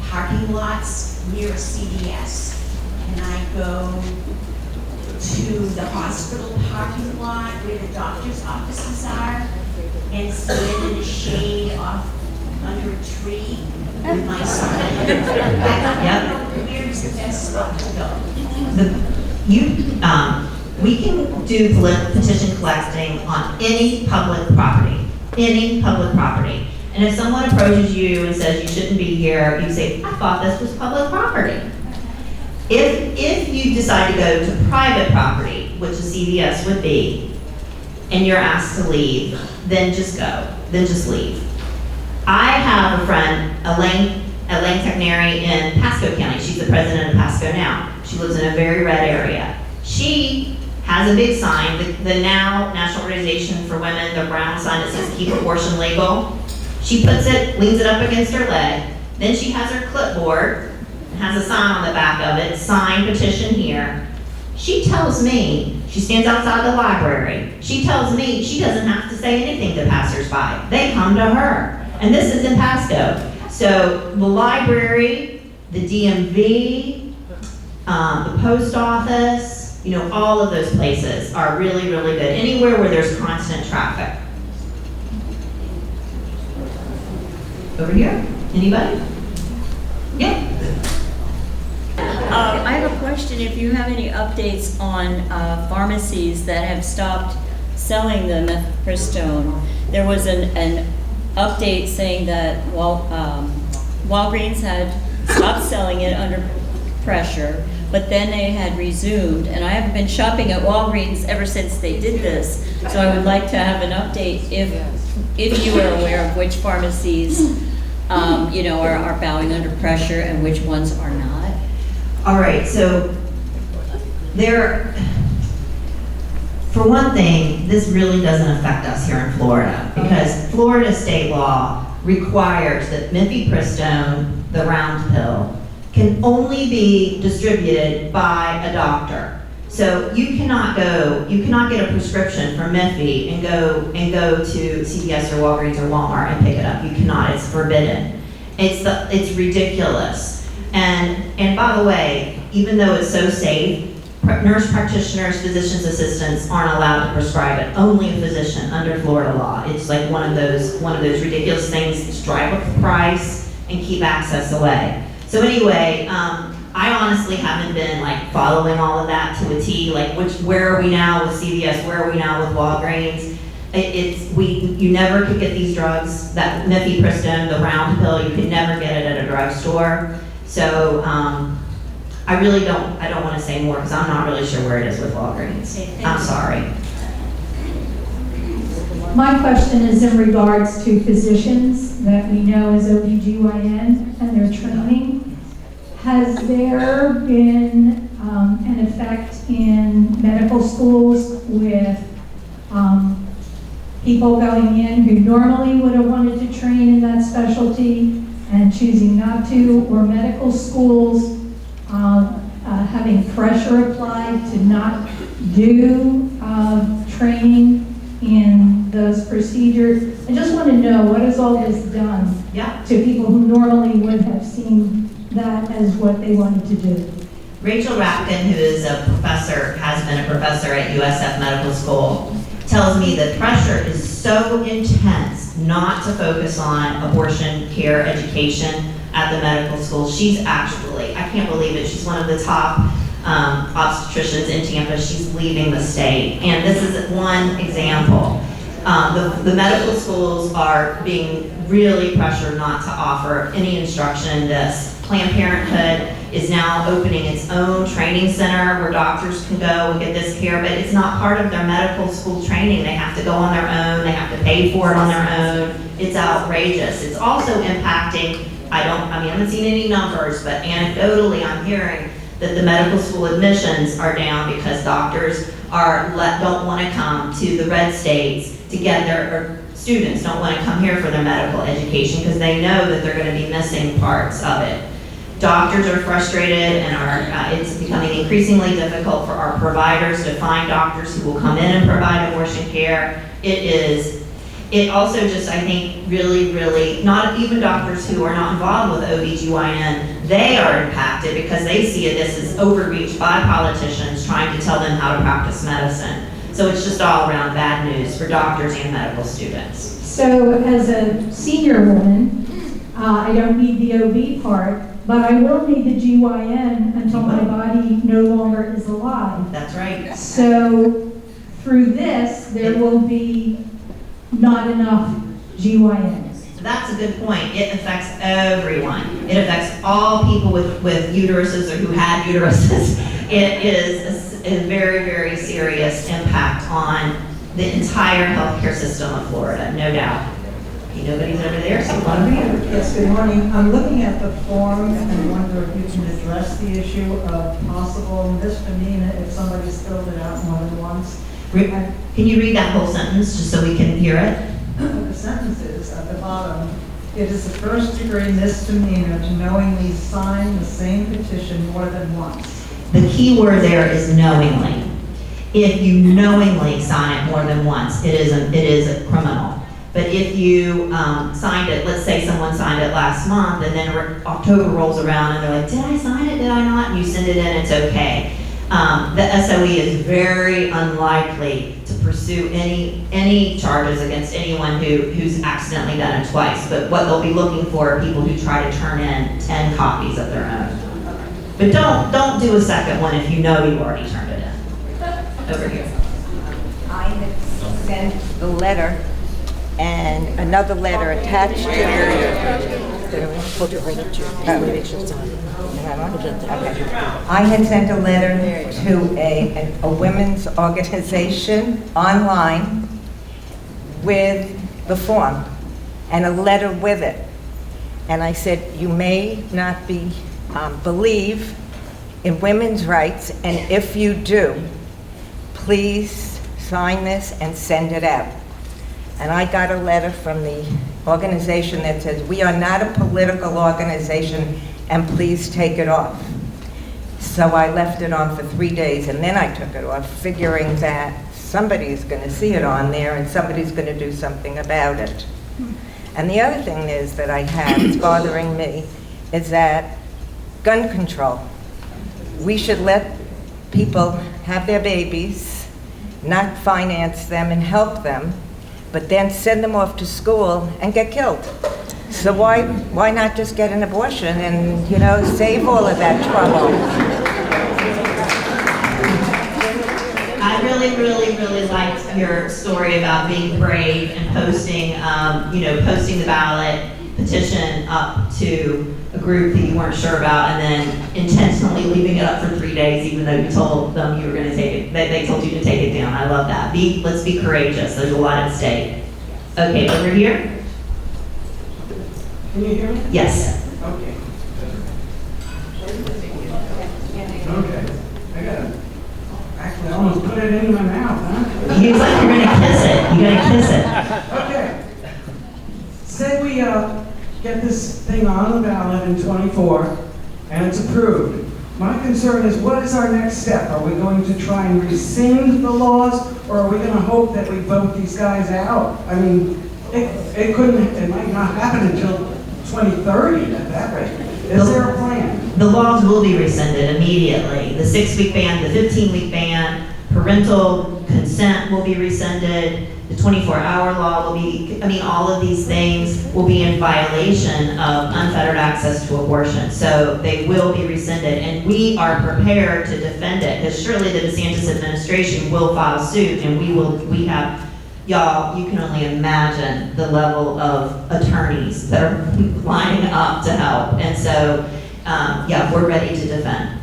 parking lots near a CVS? Can I go to the hospital parking lot where the doctor's offices are and stand in the shade off under a tree with my sign? I don't know where's the best spot to go. We can do petition collecting on any public property. Any public property. And if someone approaches you and says you shouldn't be here, you say, I thought this was public property. If you decide to go to private property, which a CVS would be, and you're asked to leave, then just go, then just leave. I have a friend, Elaine Technary in Pasco County. She's the president of Pasco now. She lives in a very red area. She has a big sign, the NOW, National Organization for Women, the brown sign that says keep abortion legal. She puts it, leans it up against her leg. Then she has her clipboard, has a sign on the back of it, sign petition here. She tells me, she stands outside the library, she tells me she doesn't have to say anything to passersby. They come to her. And this is in Pasco. So the library, the DMV, the post office, all of those places are really, really good. Anywhere where there's constant traffic. Over here, anybody? Yeah. I have a question. If you have any updates on pharmacies that have stopped selling the mifepristone. There was an update saying that Walgreens had stopped selling it under pressure, but then they had resumed, and I haven't been shopping at Walgreens ever since they did this. So I would like to have an update if you are aware of which pharmacies are bowing under pressure and which ones are not. All right, so for one thing, this really doesn't affect us here in Florida because Florida state law requires that mifepristone, the round pill, can only be distributed by a doctor. So you cannot get a prescription for Miffy and go to CVS or Walgreens or Walmart and pick it up. You cannot, it's forbidden. It's ridiculous. And by the way, even though it's so safe, nurse practitioners, physician's assistants aren't allowed to prescribe it. Only a physician under Florida law. It's like one of those ridiculous things to drive up the price and keep access away. So anyway, I honestly haven't been like following all of that to a T. Like where are we now with CVS? Where are we now with Walgreens? You never could get these drugs. That mifepristone, the round pill, you could never get it at a drugstore. So I don't want to say more because I'm not really sure where it is with Walgreens. I'm sorry. My question is in regards to physicians that we know as OBGYN and their training. Has there been an effect in medical schools with people going in who normally would have wanted to train in that specialty and choosing not to, or medical schools having pressure applied to not do training in those procedures? I just want to know, what has all this done to people who normally would have seen that as what they wanted to do? Rachel Rapkin, who is a professor, has been a professor at USF Medical School, tells me that pressure is so intense not to focus on abortion care education at the medical school. She's actually, I can't believe it, she's one of the top obstetricians in Tampa. She's leaving the state. And this is one example. The medical schools are being really pressured not to offer any instruction in this. Planned Parenthood is now opening its own training center where doctors can go and get this care, but it's not part of their medical school training. They have to go on their own. They have to pay for it on their own. It's outrageous. It's also impacting, I haven't seen any numbers, but anecdotally I'm hearing that the medical school admissions are down because doctors don't want to come to the red states to get or students don't want to come here for their medical education because they know that they're going to be missing parts of it. Doctors are frustrated and it's becoming increasingly difficult for our providers to find doctors who will come in and provide abortion care. It also just, I think, really, not even doctors who are not involved with OBGYN, they are impacted because they see this as overreach by politicians trying to tell them how to practice medicine. So it's just all around bad news for doctors and medical students. So as a senior woman, I don't need the OB part, but I will need the GYN until my body no longer is alive. That's right. So through this, there will be not enough GYNs. That's a good point. It affects everyone. It affects all people with uteruses or who had uteruses. It is a very, very serious impact on the entire healthcare system of Florida, no doubt. Nobody's over there, so one over here. Yes, good morning. I'm looking at the form and wonder if you can address the issue of possible misdemeanor if somebody's filled it out more than once. Can you read that whole sentence just so we can hear it? The sentence is at the bottom. It is a first-degree misdemeanor to knowingly sign the same petition more than once. The key word there is knowingly. If you knowingly sign it more than once, it is a criminal. But if you signed it, let's say someone signed it last month and then October rolls around and they're like, did I sign it, did I not? And you send it in, it's okay. The SOE is very unlikely to pursue any charges against anyone who's accidentally done it twice. But what they'll be looking for are people who try to turn in 10 copies of their own. But don't do a second one if you know you already turned it in. Over here. I had sent the letter and another letter attached to Hold it right up to you. Make sure it's on. Okay. I had sent a letter to a women's organization online with the form and a letter with it. And I said, you may not believe in women's rights, and if you do, please sign this and send it out. And I got a letter from the organization that says, we are not a political organization and please take it off. So I left it on for 3 days, and then I took it off, figuring that somebody's going to see it on there and somebody's going to do something about it. And the other thing is that I have, it's bothering me, is that gun control. We should let people have their babies, not finance them and help them, but then send them off to school and get killed. So why not just get an abortion and, you know, save all of that trouble? I really liked your story about being brave and posting, posting the ballot petition up to a group that you weren't sure about, and then intentionally leaving it up for 3 days, even though you told them you were going to take it. They told you to take it down. I love that. Let's be courageous. There's a lot at stake. Okay, over here. Can you hear me? Yes. Okay. Okay. I got it. Actually, I almost put it in my mouth, huh? He's like, you're gonna kiss it. You gotta kiss it. Okay. Say we get this thing on the ballot in 24 and it's approved. My concern is, what is our next step? Are we going to try and rescind the laws, or are we going to hope that we vote these guys out? I mean, it might not happen until 2030 at that rate. Is there a plan? The laws will be rescinded immediately. The 6-week ban, the 15-week ban, parental consent will be rescinded, the 24-hour law will be, all of these things will be in violation of unfettered access to abortion. So they will be rescinded, and we are prepared to defend it, because surely the DeSantis administration will file suit, and we have, y'all, you can only imagine the level of attorneys that are lining up to help. And so, yeah, we're ready to defend.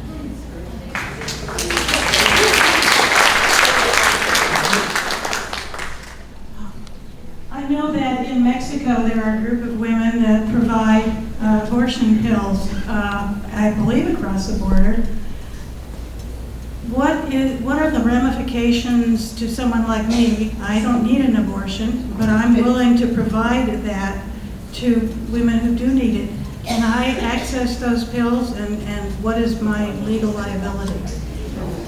I know that in Mexico there are a group of women that provide abortion pills, I believe across the border. What are the ramifications to someone like me? I don't need an abortion, but I'm willing to provide that to women who do need it. Can I access those pills, and what is my legal liability?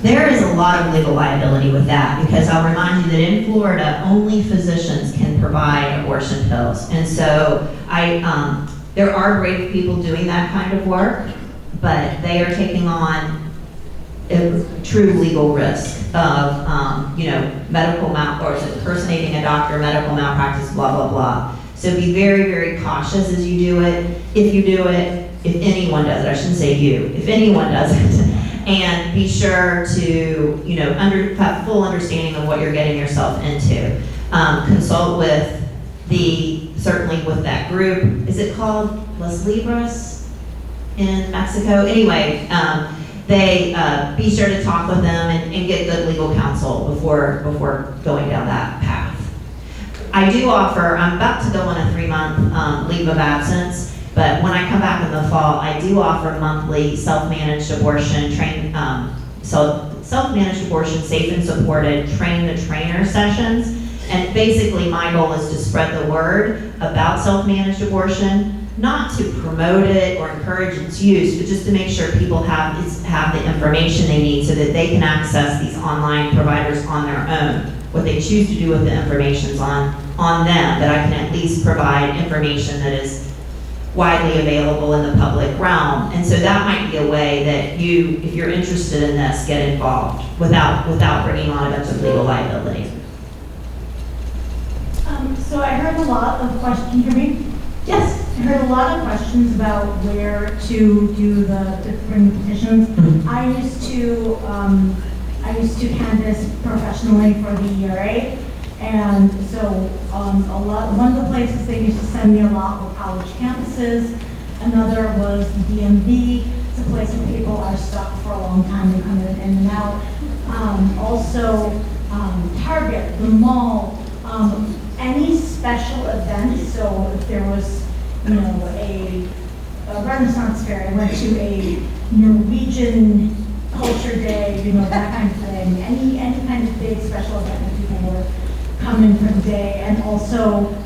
There is a lot of legal liability with that, because I'll remind you that in Florida, only physicians can provide abortion pills. And so there are brave people doing that kind of work, but they are taking on a true legal risk of, medical or impersonating a doctor, medical malpractice, blah, blah, blah. So be very, very cautious as you do it. If you do it, if anyone does it, I shouldn't say you, if anyone does it, and be sure to, have full understanding of what you're getting yourself into. Consult with certainly with that group. Is it called Los Libras in Mexico? Anyway, they be sure to talk with them and get good legal counsel before going down that path. I do offer, I'm about to go on a 3-month leave of absence, but when I come back in the fall, I do offer monthly self-managed abortion, self-managed abortion, safe and supported, train-the-trainer sessions. And basically my goal is to spread the word about self-managed abortion, not to promote it or encourage its use, but just to make sure people have the information they need so that they can access these online providers on their own. What they choose to do with the information is on them, but I can at least provide information that is widely available in the public realm. And so that might be a way that you, if you're interested in this, get involved without bringing on a bunch of legal liability. So I heard a lot of questions. Can you hear me? Yes. I heard a lot of questions about where to do to bring the petitions. Mm-hmm. I used to canvass professionally for the ERA, and so one of the places they used to send me a lot were college campuses. Another was the DMV. It's a place where people are stuck for a long time. They come in and out. Also, Target, the mall. Any special events, so if there was, a Renaissance fair, I went to a Norwegian culture day, that kind of thing. Any kind of big special event that people were coming for the day, and also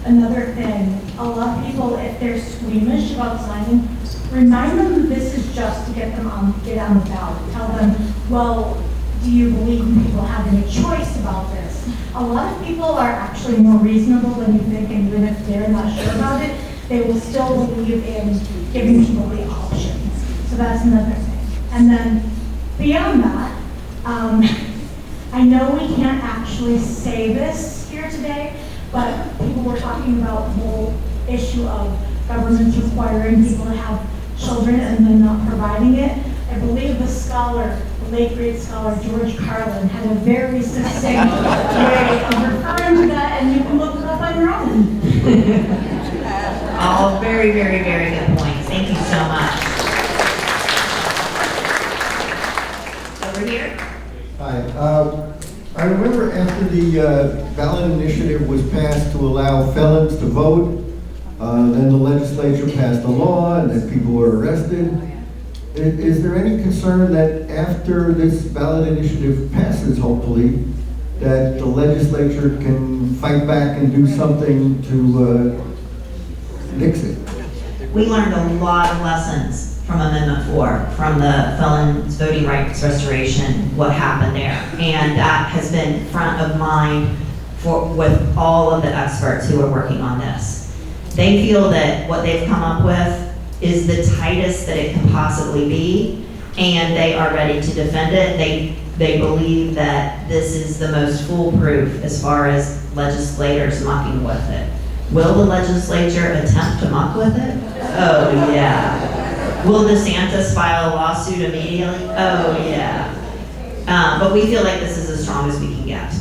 another thing, a lot of people, if they're squeamish about signing, remind them that this is just to get on the ballot. Tell them, well, do you believe people have any choice about this? A lot of people are actually more reasonable than you think, and even if they're not sure about it, they will still believe in giving people the options. So that's another thing. And then beyond that, I know we can't actually say this here today, but people were talking about the whole issue of governments requiring people to have children and then not providing it. I believe the scholar, the late great scholar George Carlin, had a very succinct way of referring to that, and you can look it up on your own. All very, very, very good points. Thank you so much. Over here. Hi. I remember after the ballot initiative was passed to allow felons to vote, then the legislature passed a law and then people were arrested. Is there any concern that after this ballot initiative passes, hopefully, that the legislature can fight back and do something to nix it? We learned a lot of lessons from Amendment 4, from the Felons Voting Rights Restoration, what happened there. And that has been front of mind with all of the experts who are working on this. They feel that what they've come up with is the tightest that it can possibly be, and they are ready to defend it. They believe that this is the most foolproof as far as legislators mucking with it. Will the legislature attempt to muck with it? Oh, yeah. Will DeSantis file a lawsuit immediately? Oh, yeah. But we feel like this is as strong as we can get.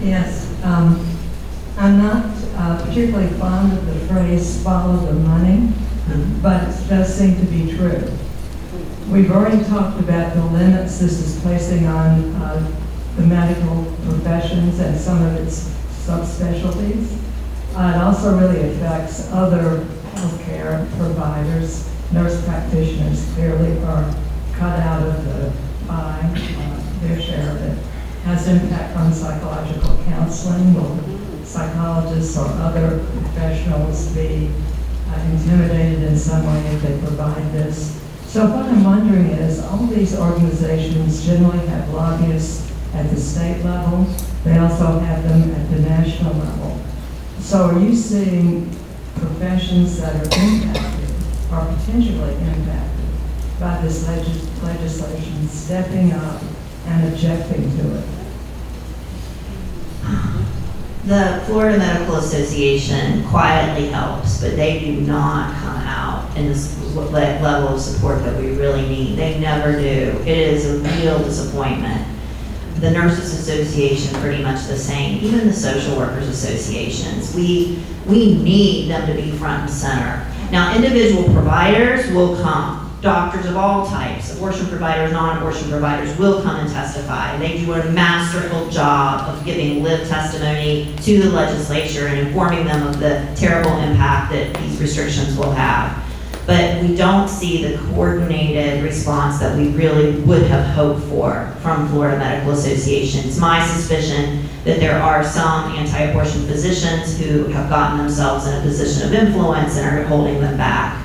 Yes, I'm not particularly fond of the phrase "follow the money," but it does seem to be true. We've already talked about the limits this is placing on the medical professions and some of its subspecialties. It also really affects other healthcare providers. Nurse practitioners clearly are cut out of the pie, their share of it. Has impact on psychological counseling. Will psychologists or other professionals be intimidated in some way if they provide this? So what I'm wondering is, all these organizations generally have lobbyists at the state level. They also have them at the national level. So are you seeing professions that are impacted or potentially impacted by this legislation stepping up and objecting to it? The Florida Medical Association quietly helps, but they do not come out in this level of support that we really need. They never do. It is a real disappointment. The Nurses Association, pretty much the same. Even the social workers associations. We need them to be front and center. Now, individual providers will come. Doctors of all types, abortion providers, non-abortion providers, will come and testify. They do a masterful job of giving live testimony to the legislature and informing them of the terrible impact that these restrictions will have. But we don't see the coordinated response that we really would have hoped for from Florida Medical Association. It's my suspicion that there are some anti-abortion physicians who have gotten themselves in a position of influence and are holding them back.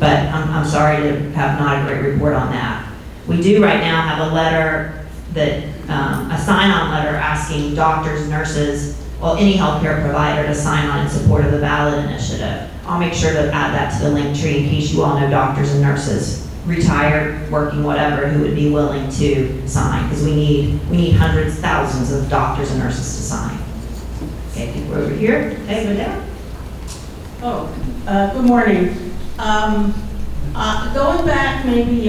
But I'm sorry to have not a great report on that. We do right now have a letter that, a sign-on letter asking doctors, nurses, well, any healthcare provider to sign on in support of the ballot initiative. I'll make sure to add that to the link tree in case you all know doctors and nurses, retired, working, whatever, who would be willing to sign, because we need hundreds, thousands of doctors and nurses to sign. Okay, people over here. Okay, go down. Good morning. Going back maybe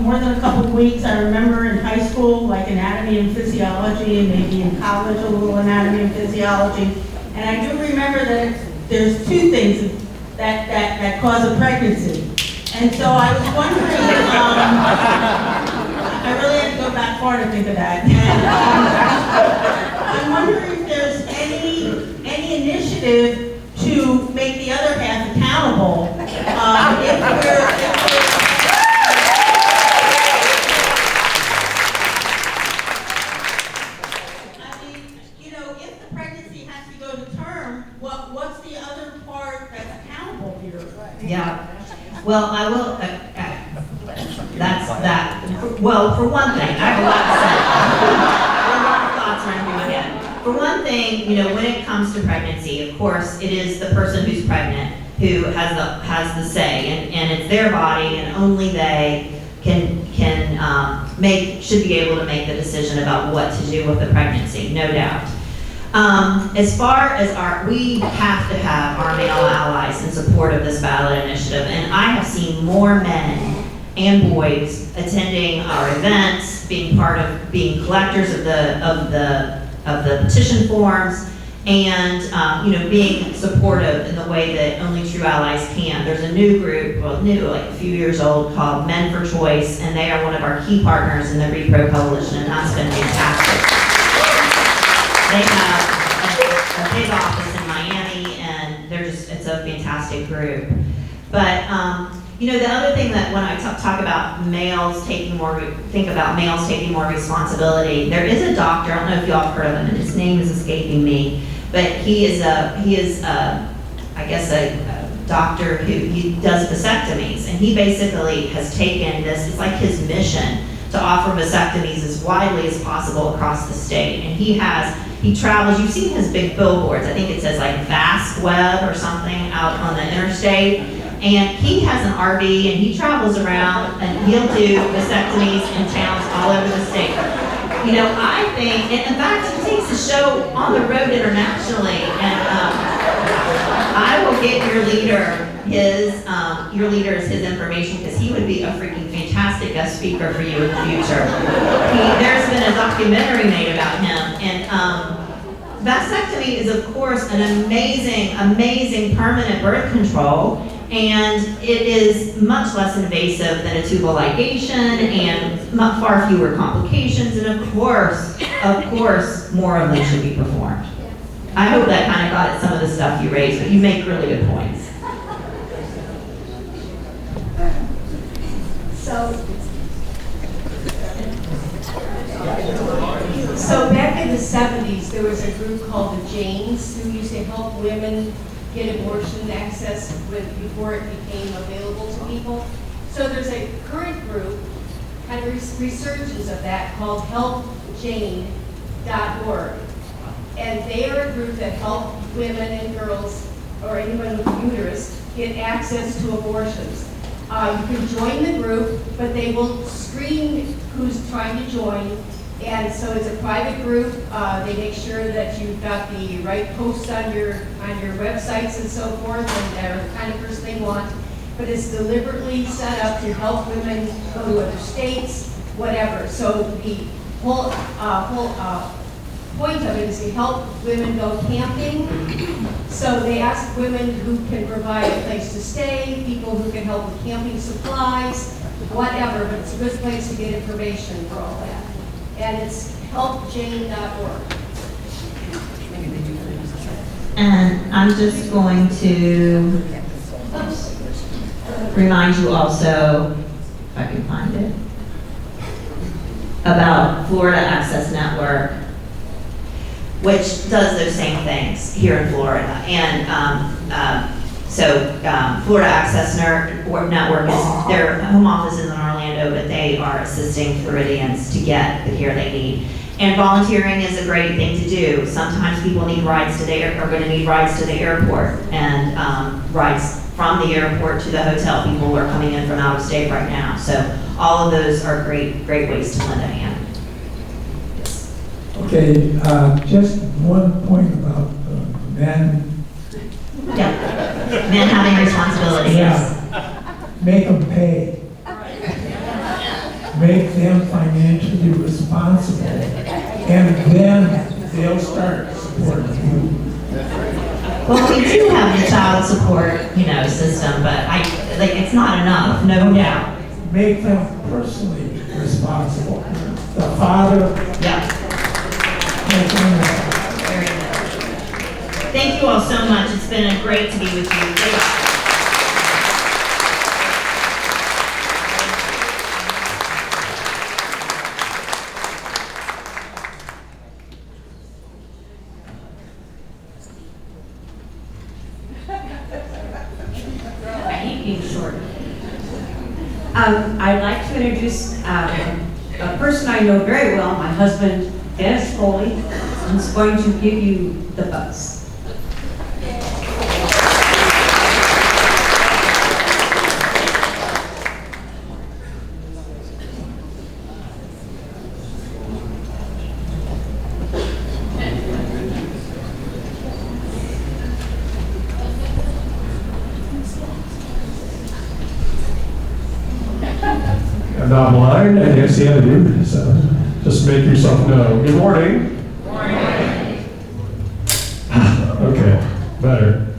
more than a couple of weeks, I remember in high school, like anatomy and physiology, and maybe in college a little anatomy and physiology. And I do remember that there's two things that cause a pregnancy. And so I was wondering, I really had to go back far to think of that. And I'm wondering if there's any initiative to make the other half accountable. If the pregnancy has to go to term, form, what's the other part that's accountable here? Yeah. Well, I will, that's that. Well, for one thing, I have a lot to say. There are a lot of thoughts running through my head. For one thing, you know, when it comes to pregnancy, of course, it is the person who's pregnant who has the say, and it's their body, and only they should be able to make the decision about what to do with the pregnancy, no doubt. As far as we have to have our male allies in support of this ballot initiative, and I have seen more men and boys attending our events, being collectors of the petition forms, and being supportive in the way that only true allies can. There's a new group, like a few years old, called Men for Choice, and they are one of our key partners in the Repro Coalition, and that's been fantastic. They have a big office in Miami, and it's a fantastic group. But the other thing that when I talk about males taking more responsibility, there is a doctor, I don't know if y'all have heard of him, and his name is escaping me, but he is I guess a doctor he does vasectomies, and he basically has taken this, it's like his mission to offer vasectomies as widely as possible across the state. And he travels, you've seen his big billboards, I think it says like Vast Web or something out on the interstate. And he has an RV and he travels around and he'll do vasectomies in towns all over the state. I think, and in fact, he takes the show on the road internationally, and I will get your leader his information, because he would be a freaking fantastic guest speaker for you in the future. There's been a documentary made about him, and vasectomy is of course an amazing permanent birth control, and it is much less invasive than a tubal ligation, and far fewer complications, and of course, more of them should be performed. I hope that kind of got at some of the stuff you raised, but you make really good points. So back in the 70s, there was a group called the Janes who used to help women get abortion access before it became available to people. So there's a current group, kind of resurgence of that, called helpjane.org. And they are a group that help women and girls, or anyone with a uterus, get access to abortions. You can join the group, but they will screen who's trying to join. And so it's a private group. They make sure that you've got the right posts on your websites and so forth, and they're the kind of person they want. But it's deliberately set up to help women go to other states, whatever. So the whole point of it is to help women go camping. So they ask women who can provide a place to stay, people who can help with camping supplies, whatever. But it's a good place to get information for all that. And it's helpjane.org. And I'm just going to remind you also, if I can find it, about Florida Access Network, which does those same things here in Florida. And Florida Access Network is, their home office is in Orlando, but they are assisting Floridians to get the care they need. And volunteering is a great thing to do. Sometimes people need rides to are going to need rides to the airport, and rides from the airport to the hotel. People are coming in from out of state right now. So all of those are great ways to lend a hand. Okay, just one point about men. Yeah, men having responsibility, yes. Make them pay. Make them financially responsible, and then they'll start supporting you. Well, we do have the child support, system, but it's not enough, no doubt. Make them personally responsible. The father. Yeah. Very good. Thank you all so much. It's been great to be with you. speaking short. I'd like to introduce a person I know very well, my husband, Dennis Foley, who's going to give you the buzz. I'm not blind, I can't see any of you, so just make yourself known. Good morning. Good morning. Okay, better.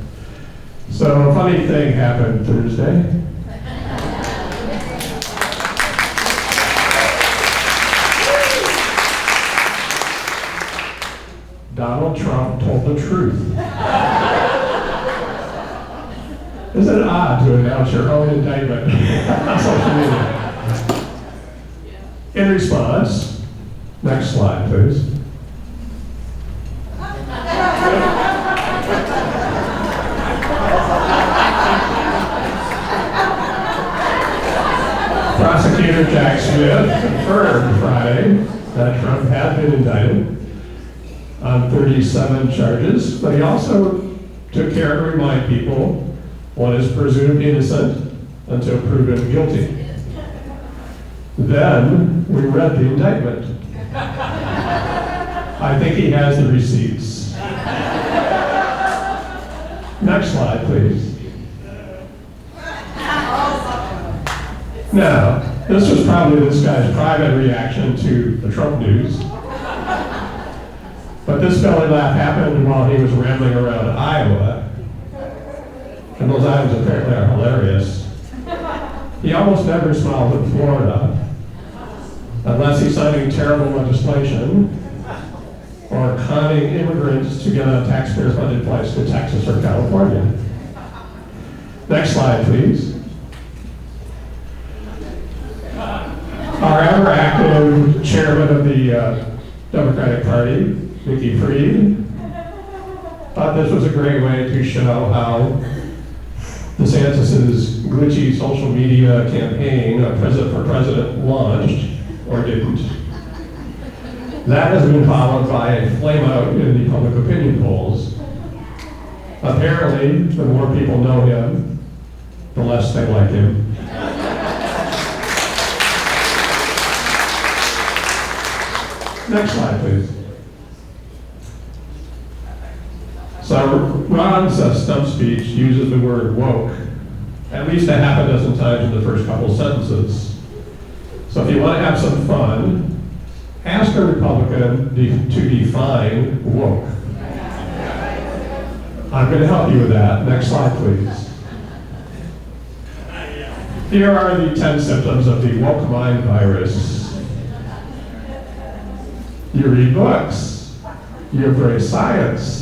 So a funny thing happened Thursday. Donald Trump told the truth. Isn't it odd to announce your own indictment on social media? In response, next slide, please. Prosecutor Jack Smith confirmed Friday that Trump had been indicted on 37 charges, but he also took care to remind people one is presumed innocent until proven guilty. Then we read the indictment. I think he has the receipts. Next slide, please. Now, this was probably this guy's private reaction to the Trump news. But this belly laugh happened while he was rambling around Iowa. And those items apparently are hilarious. He almost never smiles in Florida, unless he's signing terrible legislation or conning immigrants to get on taxpayer-funded flights to Texas or California. Next slide, please. Our ever active chairman of the Democratic Party, Nikki Fried, thought this was a great way to show how DeSantis' glitchy social media campaign, President for President, launched, or didn't. That has been followed by a flame out in the public opinion polls. Apparently, the more people know him, the less they like him. Next slide, please. So Ron's stump speech uses the word woke at least a half a dozen times in the first couple sentences. So if you want to have some fun, ask a Republican to define woke. I'm going to help you with that. Next slide, please. Here are the 10 symptoms of the woke mind virus. You read books, you embrace science,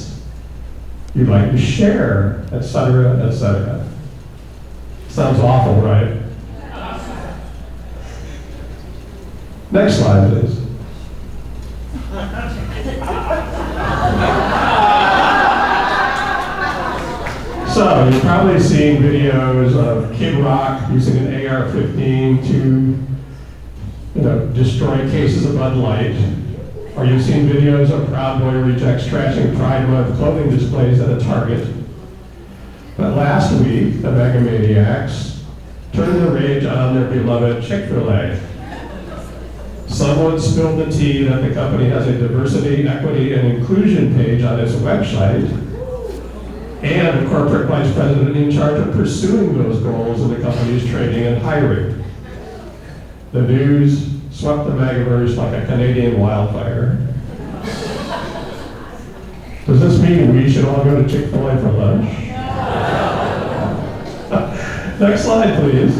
you like to share, etc., etc. Sounds awful, right? Next slide, please. So, you've probably seen videos of Kid Rock using an AR-15 to, destroy cases of Bud Light. Or you've seen videos of Proud Boy rejects trashing Pride Month clothing displays at a Target. But last week, the megamaniacs turned their rage on their beloved Chick-fil-A. Someone spilled the tea that the company has a diversity, equity, and inclusion page on its website, and a corporate vice president in charge of pursuing those goals in the company's training and hiring. The news swept the megaverse like a Canadian wildfire. Does this mean we should all go to Chick-fil-A for lunch? Next slide, please.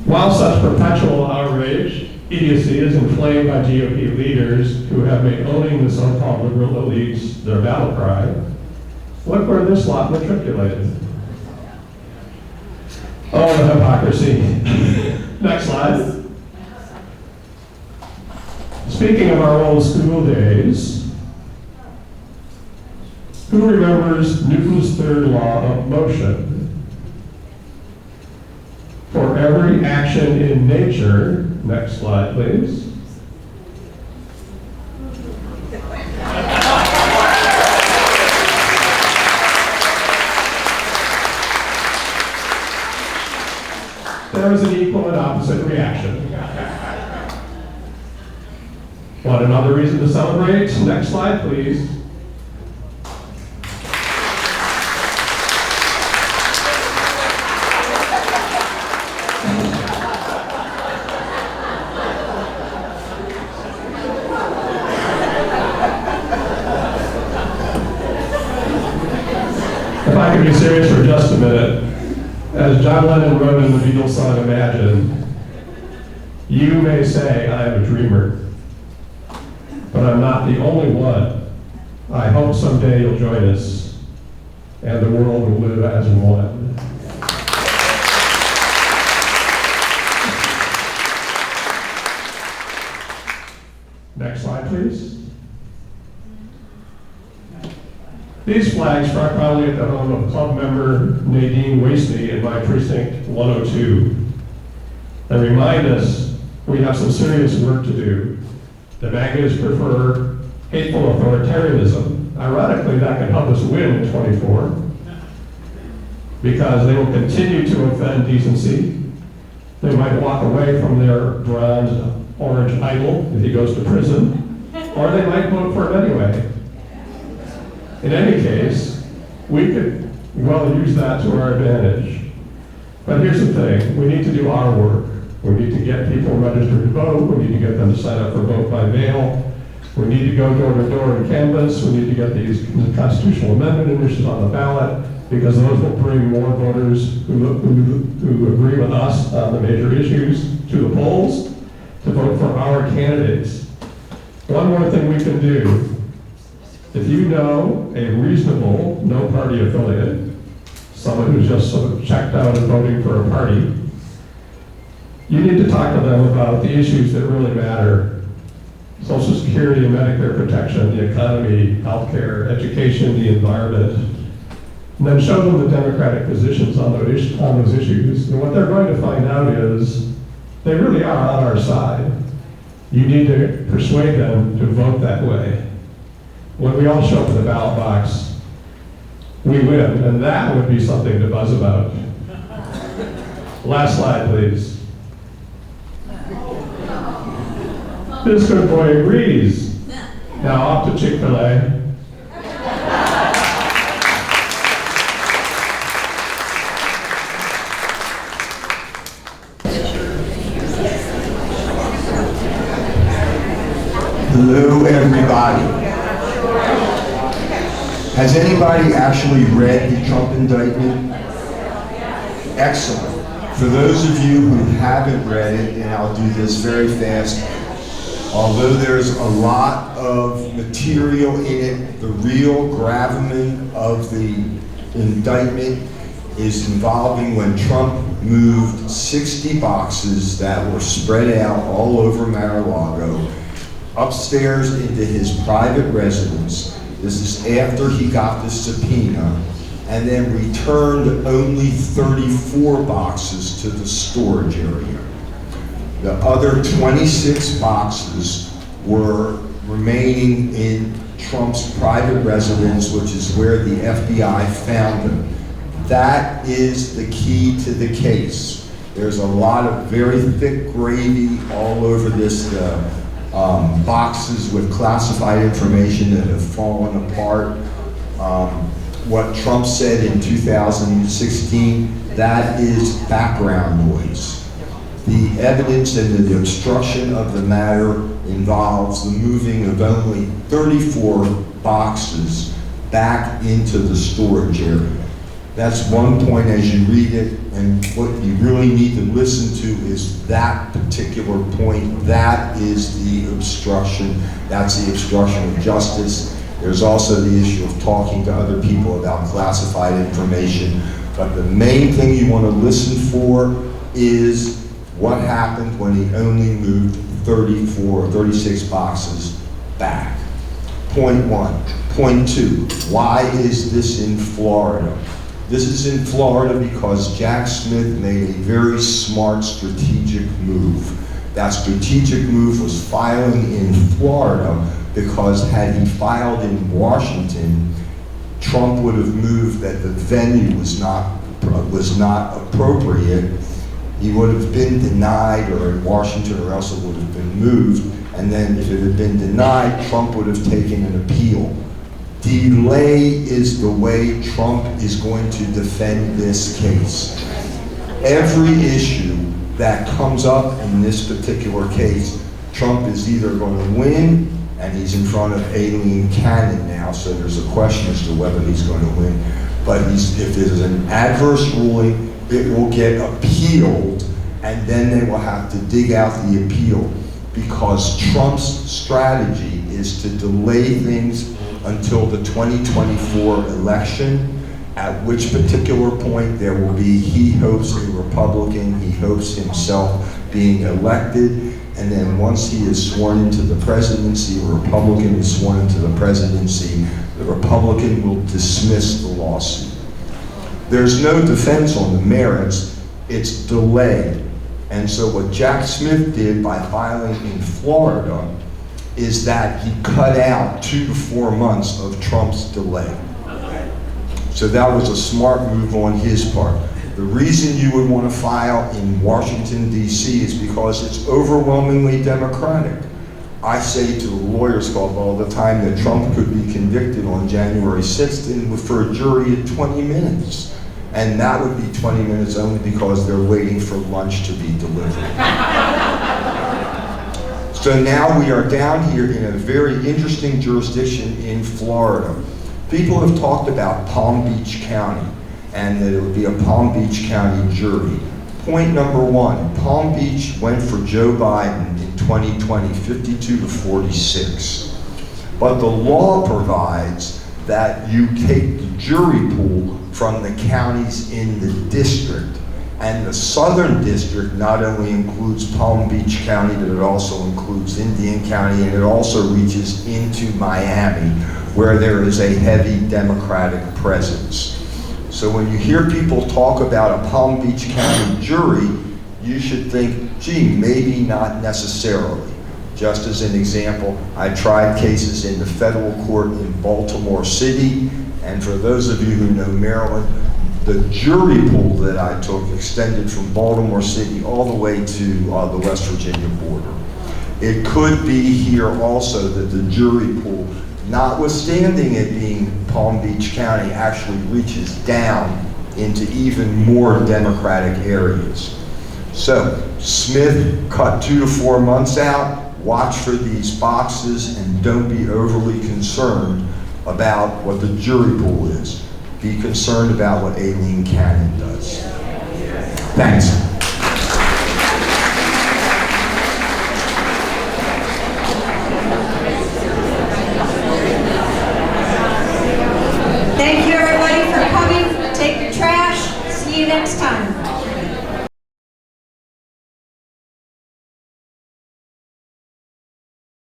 While such perpetual outrage, idiocy is inflamed by GOP leaders who have made owning the so-called liberal elites their battle cry, look where this lot matriculated. Oh, the hypocrisy. Next slide. Speaking of our old school days, Who remembers Newton's third law of motion? For every action in nature, next slide please. There is an equal and opposite reaction. Want another reason to celebrate? Next slide, please. If I could be serious for just a minute, as John Lennon wrote in the Beatles song Imagine, you may say I'm a dreamer, but I'm not the only one. I hope someday you'll join us, and the world will live as one. Next slide, please. These flags are proudly at the home of club member Nadine Wasney in my precinct 102. They remind us we have some serious work to do. The MAGAs prefer hateful authoritarianism. Ironically, that can help us win in 24 because they will continue to offend decency. They might walk away from their bronze orange idol if he goes to prison, or they might vote for him anyway. In any case, we could well use that to our advantage. But here's the thing, we need to do our work. We need to get people registered to vote. We need to get them to sign up for vote by mail. We need to go door to door and canvass. We need to get these constitutional amendment initiatives on the ballot because those will bring more voters who agree with us on the major issues to the polls to vote for our candidates. One more thing we can do. If you know a reasonable no-party affiliate, someone who's just sort of checked out and voting for a party, you need to talk to them about the issues that really matter. Social Security and Medicare protection, the economy, healthcare, education, the environment. And then show them the Democratic positions on those issues. And what they're going to find out is they really are on our side. You need to persuade them to vote that way. When we all show up at the ballot box, we win, and that would be something to buzz about. Last slide, please. This good boy agrees. Now off to Chick-fil-A. Hello, everybody. Has anybody actually read the Trump indictment? Excellent. For those of you who haven't read it, and I'll do this very fast, although there's a lot of material in it, the real gravamen of the indictment is involving when Trump moved 60 boxes that were spread out all over Mar-a-Lago upstairs into his private residence. This is after he got the subpoena, and then returned only 34 boxes to the storage area. The other 26 boxes were remaining in Trump's private residence, which is where the FBI found them. That is the key to the case. There's a lot of very thick gravy all over this boxes with classified information that have fallen apart. What Trump said in 2016, that is background noise. The evidence and the obstruction of the matter involves the moving of only 34 boxes back into the storage area. That's one point as you read it, and what you really need to listen to is that particular point. That is the obstruction. That's the obstruction of justice. There's also the issue of talking to other people about classified information. But the main thing you want to listen for is what happened when he only moved 34 or 36 boxes back. Point one. Point two, why is this in Florida? This is in Florida because Jack Smith made a very smart strategic move. That strategic move was filing in Florida because had he filed in Washington, Trump would have moved that the venue was not appropriate. He would have been denied, or in Washington, or else it would have been moved. And then if it had been denied, Trump would have taken an appeal. Delay is the way Trump is going to defend this case. Every issue that comes up in this particular case, Trump is either going to win, and he's in front of Aileen Cannon now, so there's a question as to whether he's going to win. But if there's an adverse ruling, it will get appealed, and then they will have to dig out the appeal, because Trump's strategy is to delay things until the 2024 election, at which particular point there will be, he hopes, a Republican, he hopes himself being elected, and then once he is sworn into the presidency, a Republican is sworn into the presidency, the Republican will dismiss the lawsuit. There's no defense on the merits, it's delay. And so what Jack Smith did by filing in Florida is that he cut out 2 to 4 months of Trump's delay. So that was a smart move on his part. The reason you would want to file in Washington, D.C. is because it's overwhelmingly Democratic. I say to the Lawyers Club all the time that Trump could be convicted on January 6th and for a jury in 20 minutes. And that would be 20 minutes only because they're waiting for lunch to be delivered. So now we are down here in a very interesting jurisdiction in Florida. People have talked about Palm Beach County and that it would be a Palm Beach County jury. Point number one, Palm Beach went for Joe Biden in 2020, 52 to 46. But the law provides that you take the jury pool from the counties in the district. And the Southern District not only includes Palm Beach County, but it also includes Indian County, and it also reaches into Miami, where there is a heavy Democratic presence. So when you hear people talk about a Palm Beach County jury, you should think, gee, maybe not necessarily. Just as an example, I tried cases in the federal court in Baltimore City, and for those of you who know Maryland, the jury pool that I took extended from Baltimore City all the way to the West Virginia border. It could be here also that the jury pool, notwithstanding it being Palm Beach County, actually reaches down into even more Democratic areas. So Smith cut 2 to 4 months out, watch for these boxes, and don't be overly concerned about what the jury pool is. Be concerned about what Aileen Cannon does. Thanks. Thank you, everybody, for coming. Take your trash. See you next time.